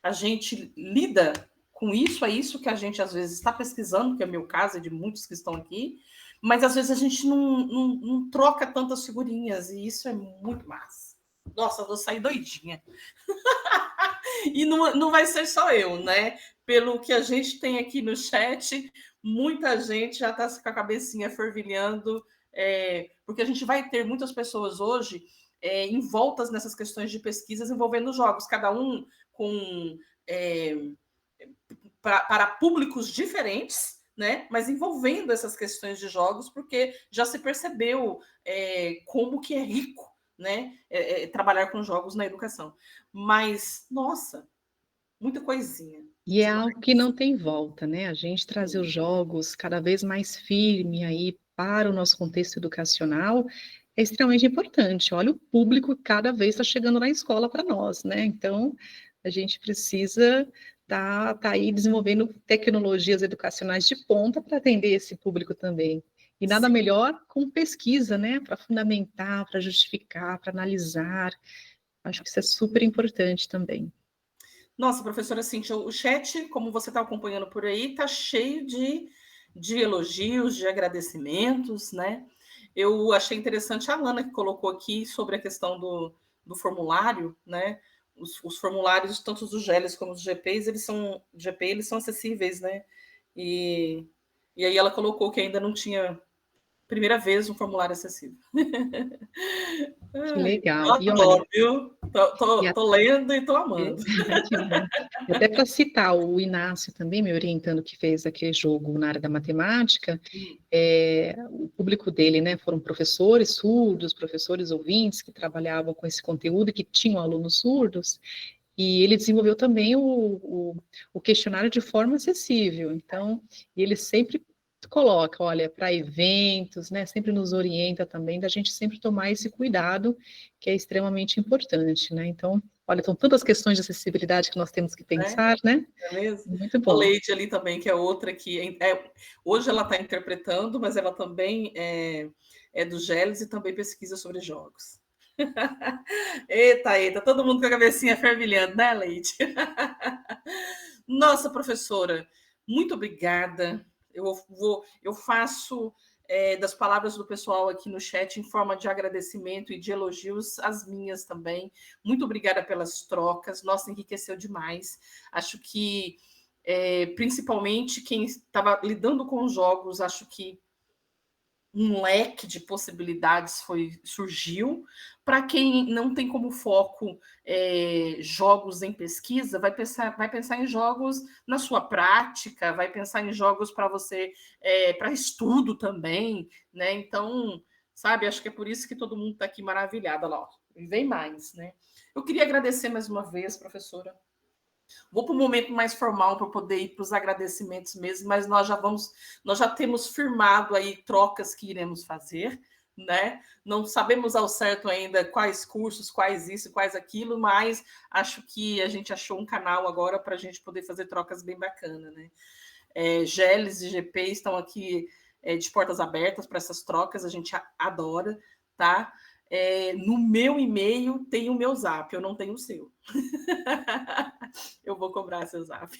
a gente lida com isso, é isso que a gente às vezes está pesquisando, que é o meu caso, é de muitos que estão aqui, mas às vezes a gente não troca tantas figurinhas, e isso é muito massa. Nossa, eu vou sair doidinha. E não vai ser só eu, né? Pelo que a gente tem aqui no chat, muita gente já está com a cabecinha fervilhando porque a gente vai ter muitas pessoas hoje envoltas nessas questões de pesquisas envolvendo jogos, cada um com para públicos diferentes, né? Mas envolvendo essas questões de jogos, porque já se percebeu como que é rico, né? Trabalhar com jogos na educação. Mas, nossa, muita coisinha. E é algo que não tem volta, né? A gente trazer os jogos cada vez mais firme aí para o nosso contexto educacional é extremamente importante. Olha, o público cada vez está chegando na escola para nós, né? Então, a gente precisa tá aí desenvolvendo tecnologias educacionais de ponta para atender esse público também. E nada Sim. melhor com pesquisa, né? Para fundamentar, para justificar, para analisar. Acho que isso é super importante também. Nossa, professora Cíntia, o chat, como você está acompanhando por aí, está cheio de elogios, de agradecimentos, né? Eu achei interessante a Lana que colocou aqui sobre a questão do formulário, né? Os formulários, tanto os GELs como os GPs, eles são acessíveis, né? E aí ela colocou que ainda não tinha, primeira vez, um formulário acessível. Que Ai, eu legal. E olha, adoro, viu? e Tô lendo e tô É, amando. que bom. E até para citar o Inácio também, me orientando, que fez aquele jogo na área da matemática, o público dele, né, foram professores surdos, professores ouvintes que trabalhavam com esse conteúdo e que tinham alunos surdos, e ele desenvolveu também o questionário de forma acessível. Então, ele sempre coloca, olha, para eventos, né, sempre nos orienta também da gente sempre tomar esse cuidado, que é extremamente importante, né? Então, olha, são tantas questões de acessibilidade que nós temos que Né? pensar, né? É mesmo? Muito A bom. Leide ali também, que é outra que hoje ela está interpretando, mas ela também é do GELES e também pesquisa sobre jogos. Eita, todo mundo com a cabecinha fervilhando, né, Leide? Nossa, professora, muito obrigada. Eu faço das palavras do pessoal aqui no chat em forma de agradecimento e de elogios, as minhas também. Muito obrigada pelas trocas. Nossa, enriqueceu demais. Acho que, principalmente quem estava lidando com jogos, acho que um leque de possibilidades surgiu. Para quem não tem como foco jogos em pesquisa, vai pensar em jogos na sua prática, vai pensar em jogos para você, para estudo também, né? Então, sabe, acho que é por isso que todo mundo está aqui maravilhado. Lá, ó, e vem mais, né? Eu queria agradecer mais uma vez, professora. Vou para um momento mais formal para poder ir para os agradecimentos mesmo, mas nós já temos firmado aí trocas que iremos fazer, né? Não sabemos ao certo ainda quais cursos, quais isso, quais aquilo, mas acho que a gente achou um canal agora para a gente poder fazer trocas bem bacana, né? GELES e GP estão aqui de portas abertas para essas trocas, a gente adora, tá? No meu e-mail tem o meu zap, eu não tenho o seu. Eu vou cobrar seu zap.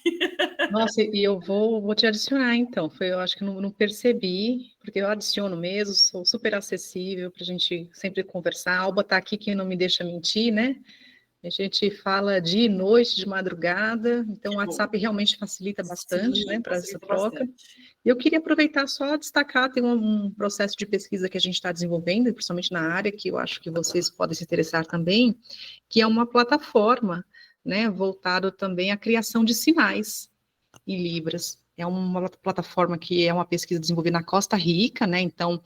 Nossa, e eu vou te adicionar, então. Eu acho que não percebi, porque eu adiciono mesmo, sou super acessível para a gente sempre conversar. A Alba está aqui, que não me deixa mentir, né? A gente fala dia e noite, de madrugada, então o Que bom. WhatsApp realmente facilita bastante, né, Sim, para essa facilita troca. bastante. Eu queria aproveitar só destacar, tem um processo de pesquisa que a gente está desenvolvendo, principalmente na área, que eu acho que vocês podem se interessar também, que é uma plataforma, né, voltada também à criação de sinais em Libras. É uma plataforma que é uma pesquisa desenvolvida na Costa Rica, né? Então,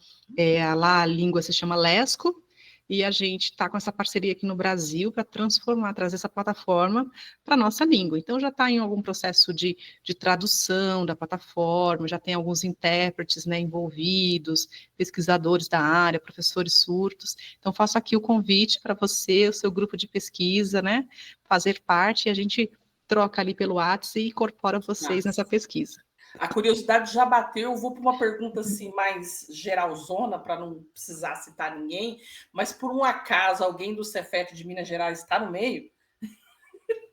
lá a língua se chama Lesco, e a gente está com essa parceria aqui no Brasil para transformar, trazer essa plataforma para a nossa língua. Então, já está em algum processo de tradução da plataforma, já tem alguns intérpretes, né, envolvidos, pesquisadores da área, professores surdos. Então, faço aqui o convite para você, o seu grupo de pesquisa, né, fazer parte, e a gente troca ali pelo WhatsApp e incorpora vocês nessa Nossa. pesquisa. A curiosidade já bateu. Eu vou para uma pergunta assim mais geralzona, para não precisar citar ninguém, mas por um acaso alguém do Cefet de Minas Gerais está no meio?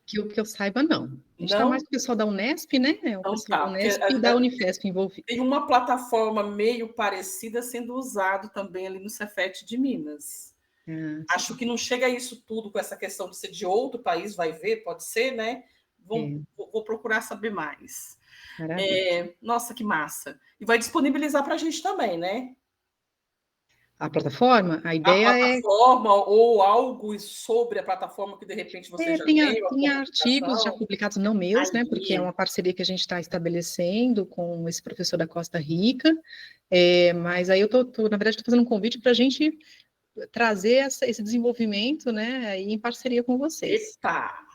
Que eu saiba, não. A gente está mais Não? com o pessoal da Unesp, né? É o Então pessoal da tá, porque Unesp e da Unifesp envolvido. tem uma plataforma meio parecida sendo usado também ali no Cefet de Minas. Ah, Acho que não chega a isso tudo com essa questão de ser de outro país, vai ver, pode ser, né? é, Vou procurar saber mais. maravilha. Nossa, que massa. E vai disponibilizar para a gente também, né? A plataforma, a A ideia é plataforma ou algo sobre a plataforma que de repente você já tem, uma tem artigos já comunicação. publicados, não meus, né, porque é Aí, uma parceria que a gente está estabelecendo com esse professor da Costa Rica, mas aí na verdade, estou fazendo um convite para a gente trazer esse desenvolvimento, né, aí em parceria com vocês. epa!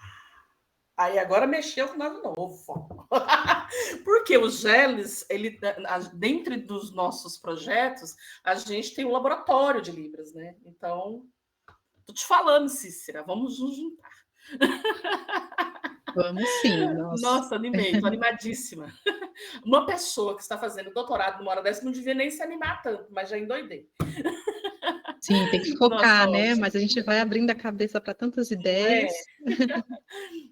Aí agora mexeu com nada novo. Porque o GELES, ele, dentro dos nossos projetos, a gente tem um laboratório de Libras, né? Então, tô te falando, Cícera, vamos nos juntar. Vamos sim, nós. Nossa, animei, tô animadíssima. Uma pessoa que está fazendo doutorado numa hora dessa não devia nem se animar tanto, mas já endoidei. Sim, tem que Nossa, focar, né? ótimo. Mas a gente vai abrindo a cabeça para tantas ideias. É,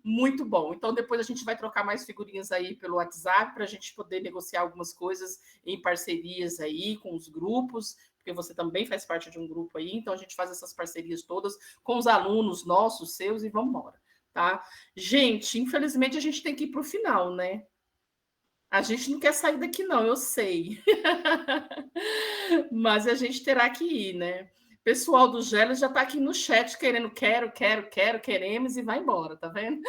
muito bom. Então, depois a gente vai trocar mais figurinhas aí pelo WhatsApp para a gente poder negociar algumas coisas em parcerias aí com os grupos, porque você também faz parte de um grupo aí, então a gente faz essas parcerias todas com os alunos nossos, seus, e vamos embora, tá? Gente, infelizmente a gente tem que ir para o final, né? A gente não quer sair daqui, não, eu sei. Mas a gente terá que ir, né? O pessoal do Gelo já está aqui no chat querendo queremos e vai embora, tá vendo?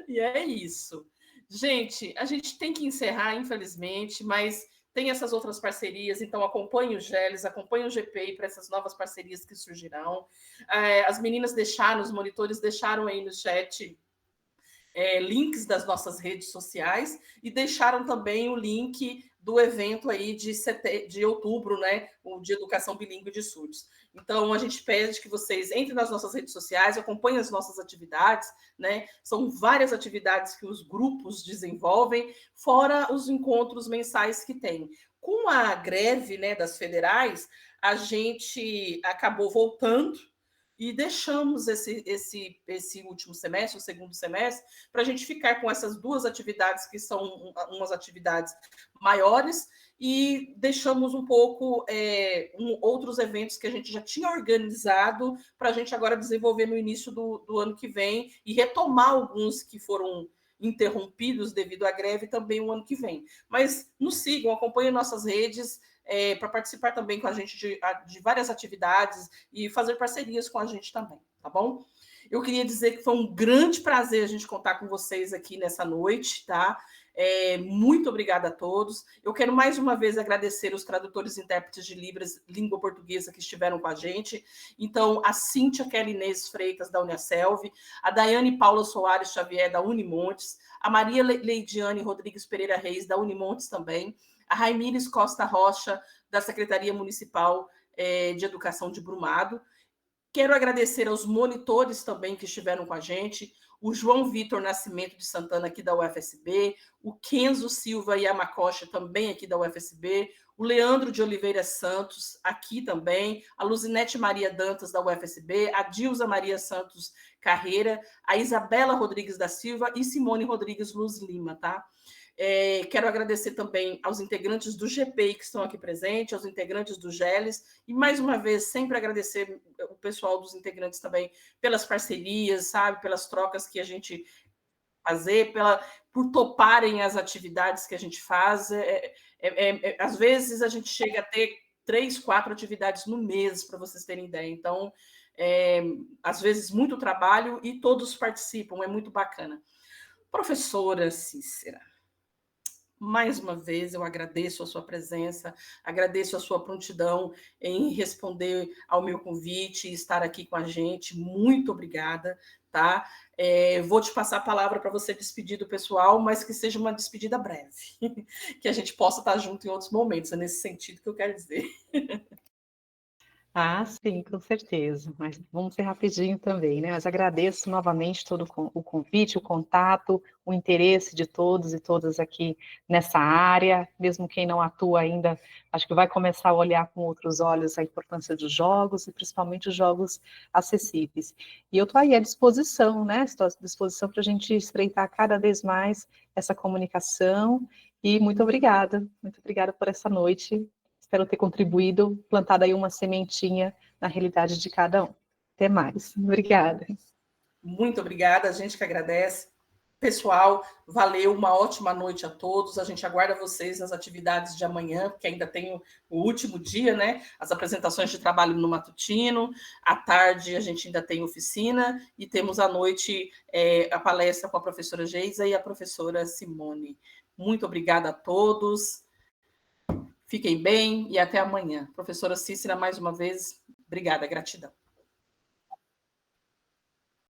E é isso. Gente, a gente tem que encerrar, infelizmente, mas tem essas outras parcerias, então acompanhe o Geles, acompanhe o GPI para essas novas parcerias que surgirão. As meninas deixaram, os monitores deixaram aí no chat links das nossas redes sociais e deixaram também o link do evento aí de outubro, né, o de educação bilíngue de surdos. Então, a gente pede que vocês entrem nas nossas redes sociais, acompanhem as nossas atividades, né? São várias atividades que os grupos desenvolvem, fora os encontros mensais que tem. Com a greve, né, das federais, a gente acabou voltando e deixamos esse último semestre, o segundo semestre, para a gente ficar com essas duas atividades que são umas atividades maiores e deixamos um pouco outros eventos que a gente já tinha organizado para a gente agora desenvolver no início do ano que vem e retomar alguns que foram interrompidos devido à greve também o ano que vem. Mas nos sigam, acompanhem nossas redes, para participar também com a gente de várias atividades e fazer parcerias com a gente também, tá bom? Eu queria dizer que foi um grande prazer a gente contar com vocês aqui nessa noite, tá? Muito obrigada a todos. Eu quero mais uma vez agradecer os tradutores e intérpretes de Libras, língua portuguesa, que estiveram com a gente. Então, a Cíntia Kelly Inês Freitas, da Uniaselv, a Daiane Paula Soares Xavier, da Unimontes, a Maria Leidiane Rodrigues Pereira Reis, da Unimontes também, a Raimires Costa Rocha, da Secretaria Municipal de Educação de Brumado. Quero agradecer aos monitores também que estiveram com a gente, o João Vitor Nascimento de Santana, aqui da UFSB, o Kenzo Silva Yamacocha, também aqui da UFSB, o Leandro de Oliveira Santos, aqui também, a Luzinete Maria Dantas, da UFSB, a Dilza Maria Santos Carreira, a Isabela Rodrigues da Silva e Simone Rodrigues Luz Lima, tá? Quero agradecer também aos integrantes do GPI que estão aqui presentes, aos integrantes do GELES, e mais uma vez sempre agradecer o pessoal dos integrantes também pelas parcerias, sabe, pelas trocas que a gente fazer, por toparem as atividades que a gente faz. Às vezes a gente chega a ter 3, 4 atividades no mês, para vocês terem ideia. Então, às vezes muito trabalho e todos participam, é muito bacana. Professora Cícera, mais uma vez, eu agradeço a sua presença, agradeço a sua prontidão em responder ao meu convite e estar aqui com a gente. Muito obrigada, tá? Vou te passar a palavra para você despedir do pessoal, mas que seja uma despedida breve, que a gente possa estar junto em outros momentos. É nesse sentido que eu quero dizer. Ah, sim, com certeza. Mas vamos ser rapidinho também, né? Mas agradeço novamente todo o convite, o contato, o interesse de todos e todas aqui nessa área. Mesmo quem não atua ainda, acho que vai começar a olhar com outros olhos a importância dos jogos e principalmente os jogos acessíveis. E eu estou aí à disposição, né? Estou à disposição para a gente estreitar cada vez mais essa comunicação. E muito obrigada por essa noite. Espero ter contribuído, plantado aí uma sementinha na realidade de cada um. Até mais. Obrigada. Muito obrigada, a gente que agradece. Pessoal, valeu, uma ótima noite a todos. A gente aguarda vocês nas atividades de amanhã, porque ainda tem o último dia, né? As apresentações de trabalho no matutino. À tarde a gente ainda tem oficina e temos à noite a palestra com a professora Geisa e a professora Simone. Muito obrigada a todos. Fiquem bem e até amanhã. Professora Cícera, mais uma vez, obrigada, gratidão.